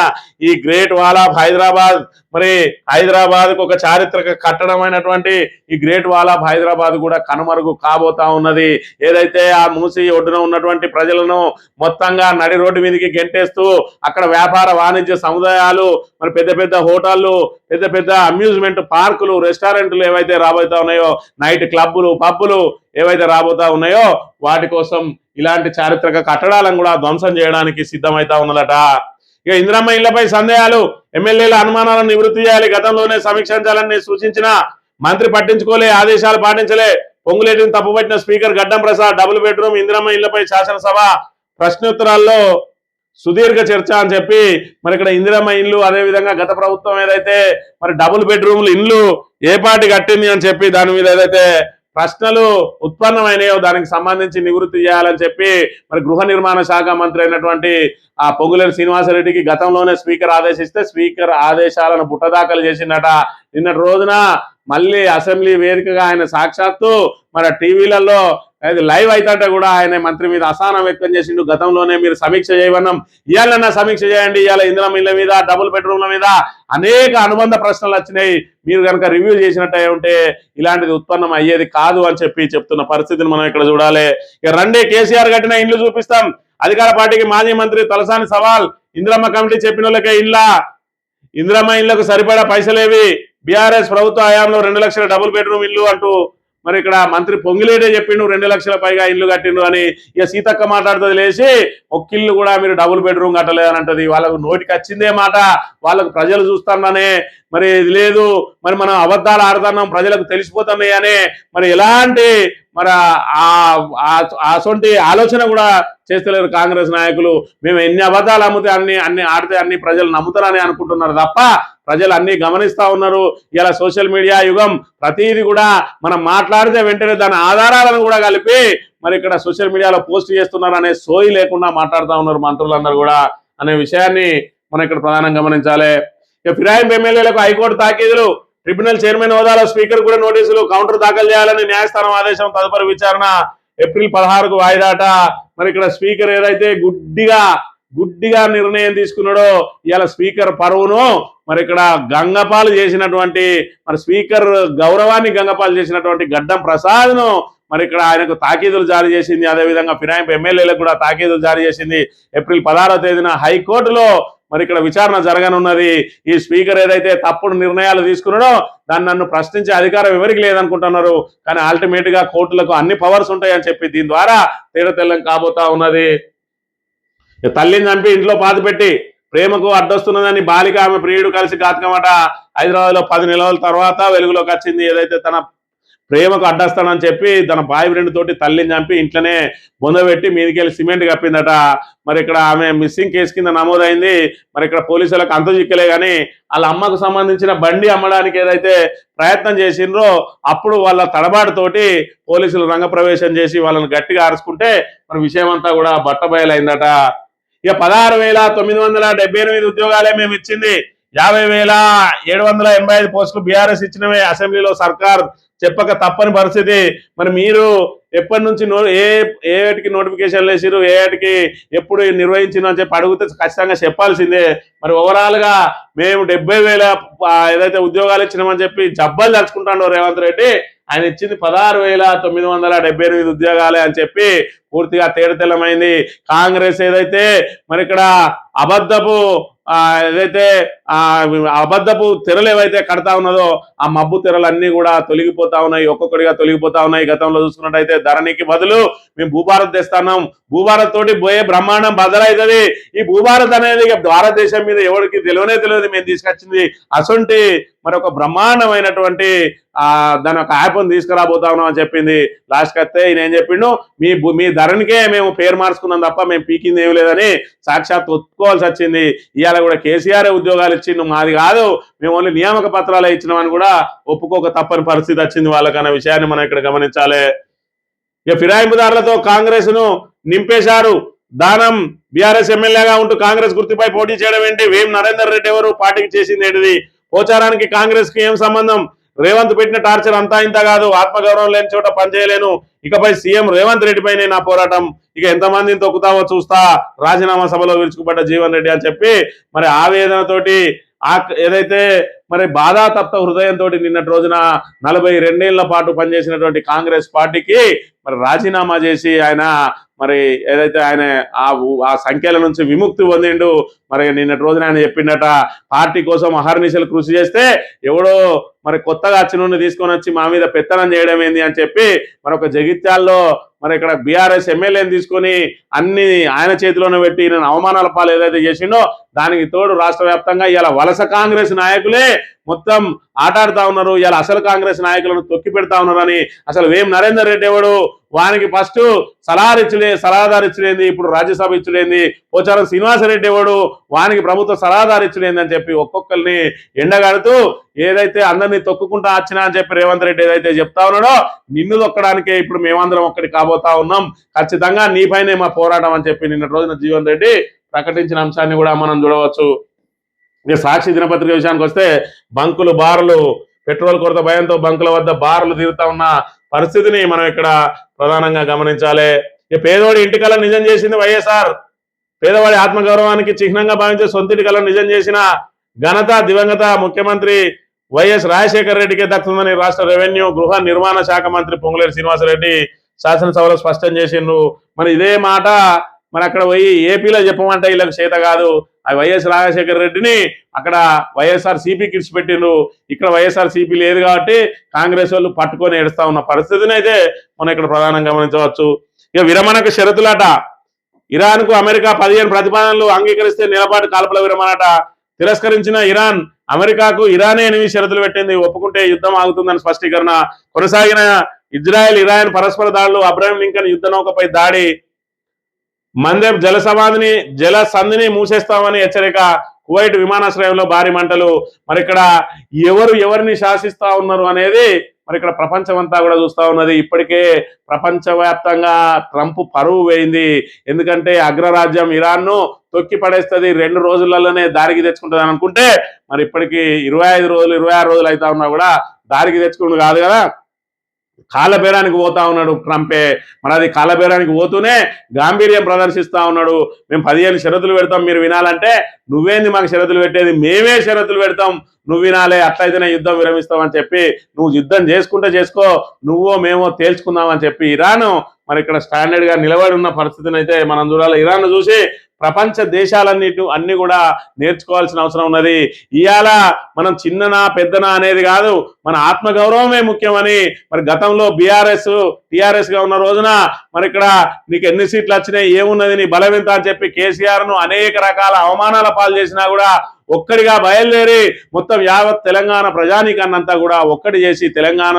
ఈ గ్రేట్ వాల్ ఆఫ్ హైదరాబాద్ మరి హైదరాబాద్ కు ఒక చారిత్రక కట్టడమైనటువంటి ఈ గ్రేట్ వాల్ ఆఫ్ హైదరాబాద్ కూడా కనుమరుగు కాబోతా ఉన్నది. ఏదైతే ఆ మూసీ ఒడ్డున ఉన్నటువంటి ప్రజలను మొత్తంగా నడి రోడ్డు మీదకి గెంటేస్తూ అక్కడ వ్యాపార వాణిజ్య సముదాయాలు మరి పెద్ద పెద్ద హోటళ్లు పెద్ద పెద్ద అమ్యూజ్మెంట్ పార్కులు రెస్టారెంట్లు ఏవైతే రాబోతా ఉన్నాయో నైట్ క్లబ్బులు పబ్బులు ఏవైతే రాబోతా ఉన్నాయో వాటి కోసం ఇలాంటి చారిత్రక కట్టడాలను కూడా ధ్వంసం చేయడానికి సిద్ధమైతా ఉన్నదట. ఇక ఇందిరమ్మ ఇళ్లపై సందేహాలు, ఎమ్మెల్యేల అనుమానాలను నివృత్తి చేయాలి, గతంలోనే సమీక్షించాలని సూచించిన మంత్రి పట్టించుకోలే, ఆదేశాలు పాటించలే, పొంగులేటిని తప్పుపట్టిన స్పీకర్ గడ్డం ప్రసాద్. డబుల్ బెడ్రూమ్ ఇందిరమ్మ ఇళ్లపై శాసనసభ ప్రశ్నోత్తరాల్లో సుదీర్ఘ చర్చ అని చెప్పి మరి ఇక్కడ ఇందిరమ్మ ఇల్లు అదేవిధంగా గత ప్రభుత్వం ఏదైతే మరి డబుల్ బెడ్రూమ్లు ఇల్లు ఏ పార్టీ కట్టింది అని చెప్పి దాని మీద ఏదైతే ప్రశ్నలు ఉత్పన్నమైనాయో దానికి సంబంధించి నివృత్తి చేయాలని చెప్పి మరి గృహ నిర్మాణ శాఖ మంత్రి అయినటువంటి ఆ పొంగులేటి శ్రీనివాసరెడ్డికి గతంలోనే స్పీకర్ ఆదేశిస్తే స్పీకర్ ఆదేశాలను బుట్టదాఖలు చేసిందట. నిన్నటి రోజున మళ్ళీ అసెంబ్లీ వేదికగా ఆయన సాక్షాత్తు మరి టీవీలలో లైవ్ అయితే కూడా ఆయన మంత్రి మీద అసహనం వ్యక్తం చేసిండు. గతంలోనే మీరు సమీక్ష చేయమన్నాం, ఇవాళ సమీక్ష చేయండి, ఇవాళ ఇందిరమ్మ ఇళ్ల మీద డబుల్ బెడ్రూమ్ల మీద అనేక అనుబంధ ప్రశ్నలు వచ్చినాయి, మీరు కనుక రివ్యూ చేసినట్టే ఉంటే ఇలాంటిది ఉత్పన్నం అయ్యేది కాదు అని చెప్పి చెప్తున్న పరిస్థితిని మనం ఇక్కడ చూడాలి. ఇక రండి కేసీఆర్ కట్టిన ఇండ్లు చూపిస్తాం, అధికార పార్టీకి మాజీ మంత్రి తలసాని సవాల్, ఇందిరమ్మ కమిటీ చెప్పిన వాళ్ళకే ఇందిరమ్మ ఇళ్లకు సరిపడా పైసలేవి, బీఆర్ఎస్ ప్రభుత్వ హయాంలో 2 లక్షల డబుల్ బెడ్రూమ్ ఇల్లు అంటూ మరి ఇక్కడ మంత్రి పొంగిలేడే చెప్పిండు 2 లక్షల పైగా ఇల్లు కట్టిండు అని. ఇక సీతక్క మాట్లాడుతుంది లేచి ఒక్కిల్లు కూడా మీరు డబుల్ బెడ్రూమ్ కట్టలేదని అంటది. వాళ్ళకు నోటికి వచ్చిందే మాట, వాళ్ళకు ప్రజలు చూస్తున్నానే మరి ఇది లేదు, మరి మనం అబద్ధాలు ఆడుతున్నాం ప్రజలకు తెలిసిపోతున్నాయి అని మరి ఎలాంటి మరి అసొంటి ఆలోచన కూడా చేస్తలేరు కాంగ్రెస్ నాయకులు. మేము ఎన్ని అబద్ధాలు అమ్మితే అన్ని ఆడితే అన్ని ప్రజలు నమ్ముతారని అనుకుంటున్నారు తప్ప ప్రజలు అన్ని గమనిస్తా ఉన్నారు. ఇలా సోషల్ మీడియా యుగం, ప్రతిదీ కూడా మనం మాట్లాడితే వెంటనే దాని ఆధారాలను కూడా కలిపి మరి ఇక్కడ సోషల్ మీడియాలో పోస్ట్ చేస్తున్నారు అనే సోయి లేకుండా మాట్లాడుతూ ఉన్నారు మంత్రులందరూ కూడా అనే విషయాన్ని మనం ఇక్కడ ప్రధానంగా గమనించాలి. ఇక ఫిరాయింపు ఎమ్మెల్యేలకు హైకోర్టు తాకీదులు, ట్రిబ్యునల్ చైర్మన్ హోదాలో స్పీకర్ కూడా నోటీసులు, కౌంటర్ దాఖలు చేయాలని న్యాయస్థానం ఆదేశం, తదుపరి విచారణ ఏప్రిల్ 16కు వాయిదాట. మరి ఇక్కడ స్పీకర్ ఏదైతే గుడ్డిగా నిర్ణయం తీసుకున్నాడో ఇవాళ స్పీకర్ పరువును మరి ఇక్కడ గంగపాలు చేసినటువంటి మరి స్పీకర్ గౌరవాన్ని గంగపాలు చేసినటువంటి గడ్డం ప్రసాద్ను మరి ఇక్కడ ఆయనకు తాకీదులు జారీ చేసింది. అదేవిధంగా ఫిరాయింపు ఎమ్మెల్యేలకు కూడా తాకీదులు జారీ చేసింది. ఏప్రిల్ 16వ తేదీన హైకోర్టులో మరి ఇక్కడ విచారణ జరగనున్నది. ఈ స్పీకర్ ఏదైతే తప్పుడు నిర్ణయాలు తీసుకున్నాడో దాన్ని నన్ను ప్రశ్నించే అధికారం ఎవరికి లేదనుకుంటున్నారు, కానీ అల్టిమేట్ గా కోర్టులకు అన్ని పవర్స్ ఉంటాయని చెప్పి దీని ద్వారా తేడతెల్లం కాబోతా ఉన్నది. తల్లిని చంపి ఇంట్లో పాతిపెట్టి ప్రేమకు అడ్డొస్తున్నదని బాలిక ఆమె ప్రియుడు కలిసి ఘాతకమట. హైదరాబాద్ లో 10 నెలల తర్వాత వెలుగులోకి వచ్చింది. ఏదైతే తన ప్రేమకు అడ్డస్తానని చెప్పి తన బాయ్ ఫ్రెండ్ తోటి తల్లిని చంపి ఇంట్లోనే బొందబెట్టి మీదికెళ్ళి సిమెంట్ కప్పిందట. మరి ఇక్కడ ఆమె మిస్సింగ్ కేసు కింద నమోదైంది. మరి ఇక్కడ పోలీసులకు అంత చిక్కలే కానీ వాళ్ళ అమ్మకు సంబంధించిన బండి అమ్మడానికి ఏదైతే ప్రయత్నం చేసిండ్రో అప్పుడు వాళ్ళ తడబాటుతోటి పోలీసులు రంగప్రవేశం చేసి వాళ్ళని గట్టిగా అరుచుకుంటే మరి విషయం అంతా కూడా బట్టబయలైందట. ఇక 16,978 ఉద్యోగాలే మేము ఇచ్చింది, 50,785 పోస్టులు బీఆర్ఎస్ ఇచ్చినవే అసెంబ్లీలో సర్కార్ చెప్పక తప్పని పరిస్థితి. మరి మీరు ఎప్పటి నుంచి ఏటికి నోటిఫికేషన్లు వేసిరు, ఏటికి ఎప్పుడు నిర్వహించిన అని చెప్పి అడిగితే ఖచ్చితంగా చెప్పాల్సిందే. మరి ఓవరాల్ గా మేము 70,000 ఏదైతే ఉద్యోగాలు ఇచ్చినామని చెప్పి జబ్బలు తలుచుకుంటాడో రేవంత్ రెడ్డి, ఆయన ఇచ్చింది 16,978 ఉద్యోగాలే అని చెప్పి పూర్తిగా తేడతెల్లమైంది. కాంగ్రెస్ ఏదైతే మరి ఇక్కడ అబద్ధపు తెరలు ఏవైతే కడతా ఉన్నదో ఆ మబ్బు తెరలన్నీ కూడా తొలగిపోతా ఉన్నాయి, ఒక్కొక్కడిగా తొలగిపోతా ఉన్నాయి. గతంలో చూసుకున్నట్టయితే ధరణికి బదులు మేము భూభారత్ తెస్తున్నాం, భూభారత్ తోటి పోయే బ్రహ్మాండం బదలవుతుంది. ఈ భూభారత్ అనేది భారతదేశం మీద ఎవరికి తెలియదు మేము తీసుకొచ్చింది అసొంటి మరొక బ్రహ్మాండమైనటువంటి దాని ఒక యాప్ను తీసుకురాబోతా ఉన్నాం అని చెప్పింది. లాస్ట్కి వస్తే ఈయన ఏం చెప్పిండు, మీ ధరణికే మేము పేరు మార్చుకున్నాం తప్ప మేము పీకింది ఏమి లేదని సాక్షాత్ ఒప్పుకోవాల్సి వచ్చింది. ఇవాళ కూడా కేసీఆర్ ఉద్యోగాలు ఇచ్చిండు, మాది కాదు, మేము ఓన్లీ నియామక పత్రాలే ఇచ్చినామని కూడా ఒప్పుకోక తప్పని పరిస్థితి వచ్చింది వాళ్ళకన్న విషయాన్ని మనం ఇక్కడ గమనించాలి. ఇక ఫిరాయింపుదారులతో కాంగ్రెస్ ను నింపేశారు. దానం బీఆర్ఎస్ ఎమ్మెల్యేగా ఉంటూ కాంగ్రెస్ గుర్తుపై పోటీ చేయడం ఏంటి, వేం నరేందర్ రెడ్డి ఎవరు, పార్టీకి చేసింది ఏంటిది, పోచారానికి కాంగ్రెస్ కి ఏం సంబంధం, రేవంత్ పెట్టిన టార్చర్ అంతా ఇంత కాదు, ఆత్మగౌరవం లేని చోట పనిచేయలేను, ఇకపై సీఎం రేవంత్ రెడ్డిపైనే నా పోరాటం, ఇక ఎంతమందిని తొక్కుతావో చూస్తా, రాజీనామా సభలో విరుచుకుపడ్డ జీవన్ రెడ్డి అని చెప్పి మరి ఆవేదనతోటి ఏదైతే మరి బాధాతప్త హృదయంతో నిన్నటి రోజున 42 ఏళ్ల పాటు పనిచేసినటువంటి కాంగ్రెస్ పార్టీకి మరి రాజీనామా చేసి ఆయన మరి ఏదైతే ఆయన ఆ సంఖ్యల నుంచి విముక్తి పొందిండు. మరి నిన్నటి రోజున ఆయన చెప్పిండట, పార్టీ కోసం అహర్నిశలు కృషి చేస్తే ఎవడో మరి కొత్తగా చిన్న తీసుకొని వచ్చి మా మీద పెత్తనం చేయడం ఏంది అని చెప్పి మరి ఒక జగిత్యాల్లో మరి ఇక్కడ బీఆర్ఎస్ ఎమ్మెల్యేని తీసుకొని అన్ని ఆయన చేతిలోనే పెట్టి నేను అవమానాల పాలు ఏదైతే చేసిండో దానికి తోడు రాష్ట్ర వ్యాప్తంగా ఇలా వలస కాంగ్రెస్ నాయకులే మొత్తం ఆటాడుతా ఉన్నారు. ఇలా అసలు కాంగ్రెస్ నాయకులను తొక్కి పెడతా ఉన్నారని, అసలు వేం నరేందర్ రెడ్డి ఎవడు, వానికి ఫస్ట్ సలహాదారు ఇచ్చులేంది, ఇప్పుడు రాజ్యసభ ఇచ్చులేంది, పోచారం శ్రీనివాసరెడ్డి ఎవడు, వానికి ప్రభుత్వ సలహాదారు ఇచ్చులేంది అని చెప్పి ఒక్కొక్కరిని ఎండగడుతూ ఏదైతే అందరినీ తొక్కుకుంటా వచ్చినా అని చెప్పి రేవంత్ రెడ్డి ఏదైతే చెప్తా ఉన్నాడో నిన్ను తొక్కడానికే ఇప్పుడు మేమందరం ఒక్కడి కాబోతా ఉన్నాం, ఖచ్చితంగా నీపైనే మా పోరాటం అని చెప్పి నిన్నటి రోజున జీవన్ రెడ్డి ప్రకటించిన అంశాన్ని కూడా మనం చూడవచ్చు. ఇక సాక్షి దినపత్రిక విషయానికి వస్తే బంకులు బార్లు, పెట్రోల్ కొరత భయంతో బంకుల వద్ద బార్లు తిరుగుతా ఉన్న పరిస్థితిని మనం ఇక్కడ ప్రధానంగా గమనించాలి. ఇక పేదవాడి ఇంటి కళ నిజం చేసింది వైఎస్ఆర్, పేదవాడి ఆత్మగౌరవానికి చిహ్నంగా భావించే సొంతింటి కళ నిజం చేసిన ఘనత దివంగత ముఖ్యమంత్రి వైఎస్ రాజశేఖర రెడ్డికే దక్కుతుందని రాష్ట్ర రెవెన్యూ గృహ నిర్మాణ శాఖ మంత్రి పొంగులేటి శ్రీనివాసరెడ్డి శాసనసభలో స్పష్టం చేసిండ్రు. మరి ఇదే మాట మరి అక్కడ పోయి ఏపీలో చెప్పమంటే వీళ్ళకి చేత కాదు, ఆ వైఎస్ రాజశేఖర రెడ్డిని అక్కడ వైఎస్ఆర్ సిపికి ఇడిచిపెట్టిండ్రు. ఇక్కడ వైఎస్ఆర్ సిపి లేదు కాబట్టి కాంగ్రెస్ వాళ్ళు పట్టుకొని ఏడుస్తా ఉన్న పరిస్థితిని అయితే మనం ఇక్కడ ప్రధానంగా గమనించవచ్చు. ఇక విరమణకు షరతులట. ఇరాన్కు అమెరికా 15 ప్రతిపాదనలు అంగీకరిస్తే నిలపాటు కాల్పుల విరమణట. తిరస్కరించిన ఇరాన్ అమెరికాకు ఇరానే 8 షరతులు పెట్టింది. ఒప్పుకుంటే యుద్ధం ఆగుతుందని స్పష్టీకరణ. కొనసాగిన ఇజ్రాయెల్ ఇరాన్ పరస్పర దాడులు. అబ్రహం లింకన్ యుద్ధ నౌకపై దాడి. మందేబ్ జల సంధిని మూసేస్తామని హెచ్చరిక. కువైట్ విమానాశ్రయంలో భారీ మంటలు. మరి ఇక్కడ ఎవరిని శాసిస్తా ఉన్నారు అనేది మరి ఇక్కడ ప్రపంచం అంతా కూడా చూస్తా ఉన్నది. ఇప్పటికే ప్రపంచవ్యాప్తంగా ట్రంప్ పరువు వేయింది. ఎందుకంటే అగ్రరాజ్యం ఇరాన్ను తొక్కి పడేస్తుంది, 2 రోజులలోనే దారికి తెచ్చుకుంటుంది అని అనుకుంటే మరి ఇప్పటికీ 25 రోజులు 26 రోజులు అవుతా ఉన్నా కూడా దారికి తెచ్చుకుంటు కాదు కదా, కాలబేరానికి పోతా ఉన్నాడు ట్రంపే. మరి అది కాలబేరానికి పోతూనే గాంభీర్యం ప్రదర్శిస్తా ఉన్నాడు. మేము 15 షరతులు పెడతాం, మీరు వినాలంటే నువ్వేంది మాకు షరతులు పెట్టేది, మేమే షరతులు పెడతాం, నువ్వు వినాలే, అట్లయితేనే యుద్ధం విరమిస్తామని చెప్పి నువ్వు యుద్ధం చేసుకుంటే చేసుకో, నువ్వో మేమో తేల్చుకుందామని చెప్పి ఇరాన్ మరి ఇక్కడ స్టాండర్డ్ గా నిలబడి ఉన్న పరిస్థితిని అయితే మనం చూడాలి. ఇరాన్ చూసి ప్రపంచ దేశాలన్నీ కూడా నేర్చుకోవాల్సిన అవసరం ఉన్నది. ఇవాళ మనం చిన్ననా పెద్దనా అనేది కాదు, మన ఆత్మగౌరవమే ముఖ్యమని మరి గతంలో టిఆర్ఎస్ గా ఉన్న రోజున మరి ఇక్కడ నీకు ఎన్ని సీట్లు వచ్చినాయి, ఏమున్నది నీ బలం ఎంత అని చెప్పి కేసీఆర్ ను అనేక రకాల అవమానాల పాలు చేసినా కూడా ఒక్కడిగా బయలుదేరి మొత్తం యావత్ తెలంగాణ ప్రజానీకాన్నంతా కూడా ఒక్కటి చేసి తెలంగాణ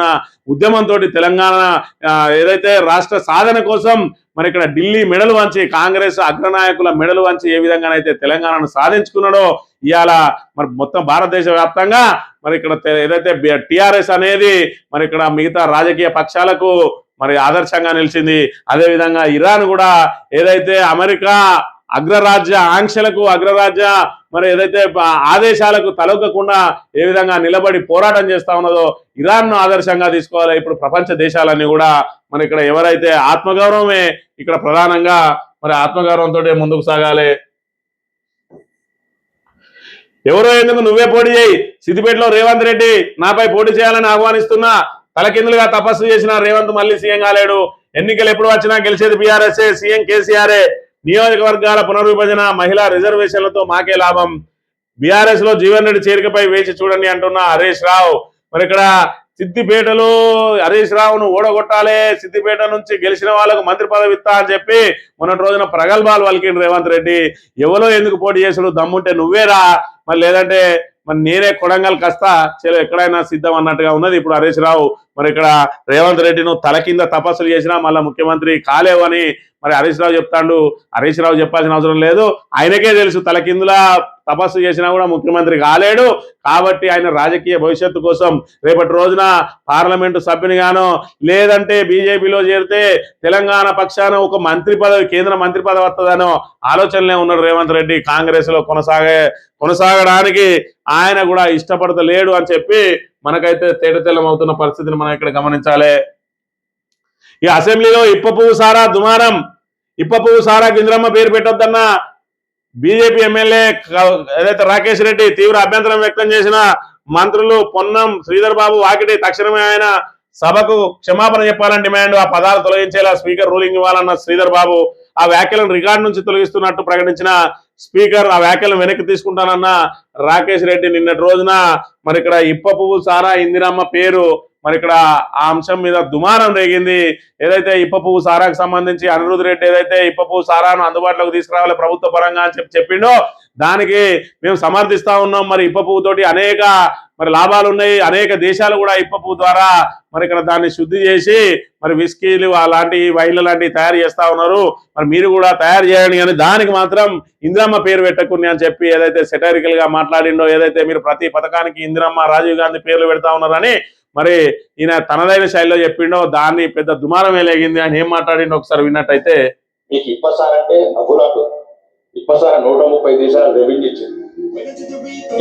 ఉద్యమంతో తెలంగాణ ఏదైతే రాష్ట్ర సాధన కోసం మరి ఇక్కడ ఢిల్లీ మెడలు వంచి కాంగ్రెస్ అగ్రనాయకుల మెడలు వంచి ఏ విధంగానైతే తెలంగాణను సాధించుకున్నాడో ఇవాళ మరి మొత్తం భారతదేశ వ్యాప్తంగా మరి ఇక్కడ ఏదైతే టిఆర్ఎస్ అనేది మరి ఇక్కడ మిగతా రాజకీయ పక్షాలకు మరి ఆదర్శంగా నిలిచింది. అదేవిధంగా ఇరాన్ కూడా ఏదైతే అమెరికా అగ్రరాజ్య ఆంక్షలకు అగ్రరాజ్య మరి ఏదైతే ఆదేశాలకు తలొగ్గకుండా ఏ విధంగా నిలబడి పోరాటం చేస్తా ఉన్నదో ఇరాన్ను ఆదర్శంగా తీసుకోవాలి. ఇప్పుడు ప్రపంచ దేశాలన్నీ కూడా మరి ఇక్కడ ఎవరైతే ఆత్మగౌరవమే ఇక్కడ ప్రధానంగా మరి ఆత్మగౌరవంతో ముందుకు సాగాలి. ఎవరో ఎందుకు నువ్వే పోటీ చేయి, సిద్దిపేటలో రేవంత్ రెడ్డి నాపై పోటీ చేయాలని ఆహ్వానిస్తున్నా, తలకిందులుగా తపస్సు చేసిన రేవంత్ మళ్ళీ సీఎం కాలేడు. ఎన్నికలు ఎప్పుడు వచ్చినా గెలిచేది బీఆర్ఎస్, సీఎం కేసీఆరే. నియోజకవర్గాల పునర్విభజన, మహిళా రిజర్వేషన్లతో మాకే లాభం. బీఆర్ఎస్ లో జీవన్ రెడ్డి చేరికపై వేచి చూడండి అంటున్న హరీష్ రావు. మరి ఇక్కడ సిద్దిపేటలో హరీష్ రావును ఓడగొట్టాలి, సిద్దిపేట నుంచి గెలిచిన వాళ్ళకు మంత్రి పదవి ఇస్తా అని చెప్పి మొన్నటి రోజున ప్రగల్భాలు పలికిండు రేవంత్ రెడ్డి. ఎవరో ఎందుకు పోటీ చేసుడు, దమ్ముంటే నువ్వేరా, మరి లేదంటే మరి నేనే కొడంగల్ కస్తా చలో ఎక్కడైనా సిద్ధం అన్నట్టుగా ఉన్నది ఇప్పుడు హరీష్ రావు. మరి ఇక్కడ రేవంత్ రెడ్డిను తల కింద తపస్సులు చేసినా మళ్ళీ ముఖ్యమంత్రి కాలేవని మరి హరీష్ రావు చెప్తాడు. హరీష్ రావు చెప్పాల్సిన అవసరం లేదు, ఆయనకే తెలుసు తల కిందలా తపస్సు చేసినా కూడా ముఖ్యమంత్రి కాలేడు. కాబట్టి ఆయన రాజకీయ భవిష్యత్తు కోసం రేపటి రోజున పార్లమెంటు సభ్యునిగానో లేదంటే బీజేపీలో చేరితే తెలంగాణ పక్షాన ఒక మంత్రి పదవి, కేంద్ర మంత్రి పదవి వస్తుందనో ఆలోచనలే ఉన్నాడు రేవంత్ రెడ్డి. కాంగ్రెస్ లో కొనసాగడానికి ఆయన కూడా ఇష్టపడతలేడు అని చెప్పి మనకైతే తేటతెల్లం అవుతున్న పరిస్థితిని మనం ఇక్కడ గమనించాలి. ఈ అసెంబ్లీలో ఇప్ప పువ్వు సారా దుమారం. ఇప్ప పువ్వు సారా ఇంద్రమ్మ పేరు పెట్టొద్దన్న బీజేపీ ఎమ్మెల్యే ఏదైతే రాకేష్ రెడ్డి తీవ్ర అభ్యంతరం వ్యక్తం చేసిన మంత్రులు పొన్నం శ్రీధర్ బాబు వాకిటి తక్షణమే ఆయన సభకు క్షమాపణ చెప్పాలని డిమాండ్. ఆ పదాలు తొలగించేలా స్పీకర్ రూలింగ్ ఇవ్వాలన్న శ్రీధర్ బాబు. ఆ వ్యాఖ్యలను రికార్డు నుంచి తొలగిస్తున్నట్టు ప్రకటించిన స్పీకర్ ఆ వ్యాఖ్యలను వెనక్కి తీసుకుంటానన్న రాకేష్ రెడ్డి నిన్నటి రోజున మరి ఇక్కడ ఇప్ప పువ్వు సారా ఇందిరమ్మ పేరు మరి ఇక్కడ ఆ అంశం మీద దుమారం రేగింది. ఏదైతే ఇప్ప పువ్వు సారాకు సంబంధించి అనిరుద్ రెడ్డి ఏదైతే ఇప్ప పువ్వు సారాను అందుబాటులోకి తీసుకురావాలి ప్రభుత్వ పరంగా అని చెప్పిండో దానికి మేము సమర్థిస్తా ఉన్నాం. మరి ఇప్ప పువ్వుతోటి అనేక మరి లాభాలు ఉన్నాయి, అనేక దేశాలు కూడా ఇప్ప పువ్వు ద్వారా మరి ఇక్కడ దాన్ని శుద్ధి చేసి మరి విస్కీలు అలాంటి వైన్లు లాంటివి తయారు చేస్తా ఉన్నారు, మరి మీరు కూడా తయారు చేయండి కానీ దానికి మాత్రం ఇందిరమ్మ పేరు పెట్టకుని అని చెప్పి ఏదైతే సెటరికల్ గా మాట్లాడిండో, ఏదైతే మీరు ప్రతి పథకానికి ఇందిరమ్మ రాజీవ్ గాంధీ పేర్లు పెడతా ఉన్నారని మరి ఈయన తనదైన శైలిలో చెప్పిండో దాన్ని పెద్ద దుమారమే లేగింది. ఆయన ఏం మాట్లాడిండో ఒకసారి విన్నట్టయితే, మీకు ఇప్పసార్ అంటే అబురాటు ఇప్పసార్ 130 దేశాలు రెవెన్యూ ఇచ్చింది.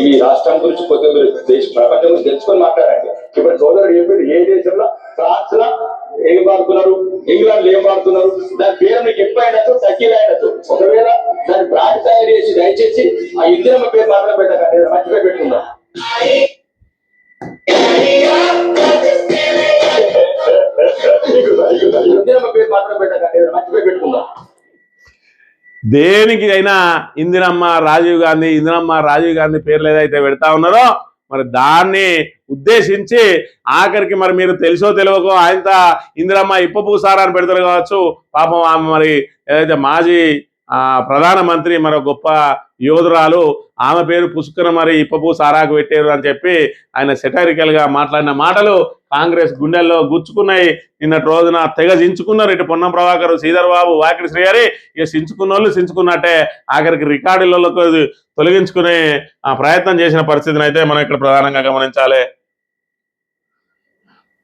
ఈ రాష్ట్రం గురించి కొద్దిగా మీరు ప్రపంచం గురించి తెలుసుకొని మాట్లాడండి. ఇప్పుడు సోదరుడు చెప్పాడు ఏ దేశంలో ఫ్రాన్స్ లో ఏం వాడుతున్నారు, ఇంగ్లాండ్ ఏం వాడుతున్నారు, దాని పేరు మీకు ఎక్కువ అయినట్టు తగ్గిన అయినట్టు. ఒకవేళ దాన్ని బ్రాండ్ తయారు చేసి దయచేసి ఆ ఇందిరమ్మ పేరు మాత్రం పెట్టకండి, మర్చిపోయి పెట్టుకుందాం. ఇందిరమ్మ పేరు మాత్రం పెట్టకండి, మర్చిపోయి పెట్టుకుందాం. దేనికి అయినా ఇందిరమ్మ రాజీవ్ గాంధీ పేర్లు ఏదైతే పెడతా ఉన్నారో మరి దాన్ని ఉద్దేశించి ఆఖరికి మరి మీరు తెలుసో తెలియకో ఆయన ఇందిరమ్మ ఇప్పపు సారా అని పెడతారు కావచ్చు. పాపం ఆమె మరి ఏదైతే మాజీ ప్రధానమంత్రి మరో గొప్ప యోధురాలు ఆమె పేరు పుష్కర మరి ఇప్పపు సారాకు పెట్టారు అని చెప్పి ఆయన సెటరికల్ గా మాట్లాడిన మాటలు కాంగ్రెస్ గుండెల్లో గుచ్చుకున్నాయి. నిన్నటి రోజున తెగ చించుకున్నారు. ఇటు పొన్నం ప్రభాకర్, శ్రీధర్ బాబు, వాకిడి శ్రీహరి ఇక చించుకున్న వాళ్ళు చించుకున్నట్టే ఆఖరికి రికార్డులలో తొలగించుకునే ప్రయత్నం చేసిన పరిస్థితిని అయితే మనం ఇక్కడ ప్రధానంగా గమనించాలి.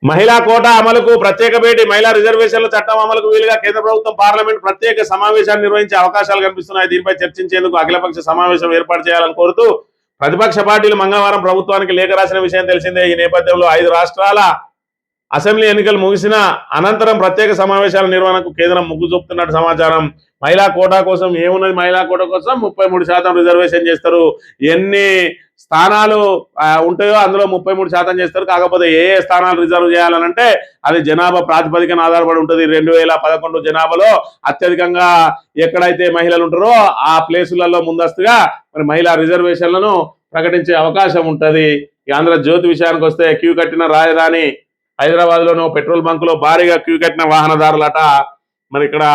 మహిళా కోటా అమలుకు ప్రత్యేక భేటీ, మహిళా రిజర్వేషన్ల చట్టం అమలుకు వీలుగా కేంద్ర ప్రభుత్వం పార్లమెంట్ ప్రత్యేక సమావేశాన్ని నిర్వహించే అవకాశాలు కనిపిస్తున్నాయి. దీనిపై చర్చించేందుకు అఖిలపక్ష సమావేశం ఏర్పాటు చేయాలని కోరుతూ ప్రతిపక్ష పార్టీలు మంగళవారం ప్రభుత్వానికి లేఖ రాసిన విషయం తెలిసిందే. ఈ నేపథ్యంలో 5 రాష్ట్రాల అసెంబ్లీ ఎన్నికలు ముగిసిన అనంతరం ప్రత్యేక సమావేశాల నిర్వహణకు కేంద్రం మొగ్గు చూపుతున్నట్టు సమాచారం. మహిళా కోటా కోసం ఏమున్నది, మహిళా కోటా కోసం 33% రిజర్వేషన్ చేస్తారు. ఎన్ని స్థానాలు ఉంటాయో అందులో 33% చేస్తారు. కాకపోతే ఏ స్థానాలు రిజర్వ్ చేయాలనంటే అది జనాభా ప్రాతిపదికన ఆధారపడి ఉంటుంది. 2011 జనాభాలో అత్యధికంగా ఎక్కడైతే మహిళలు ఉంటారో ఆ ప్లేసులలో ముందస్తుగా మరి మహిళా రిజర్వేషన్లను ప్రకటించే అవకాశం ఉంటుంది. ఆంధ్రజ్యోతి విషయానికి వస్తే క్యూ కట్టిన రాజధాని హైదరాబాద్ లోను పెట్రోల్ బంకులో భారీగా క్యూ కట్టిన వాహనదారులట. మరి ఇక్కడ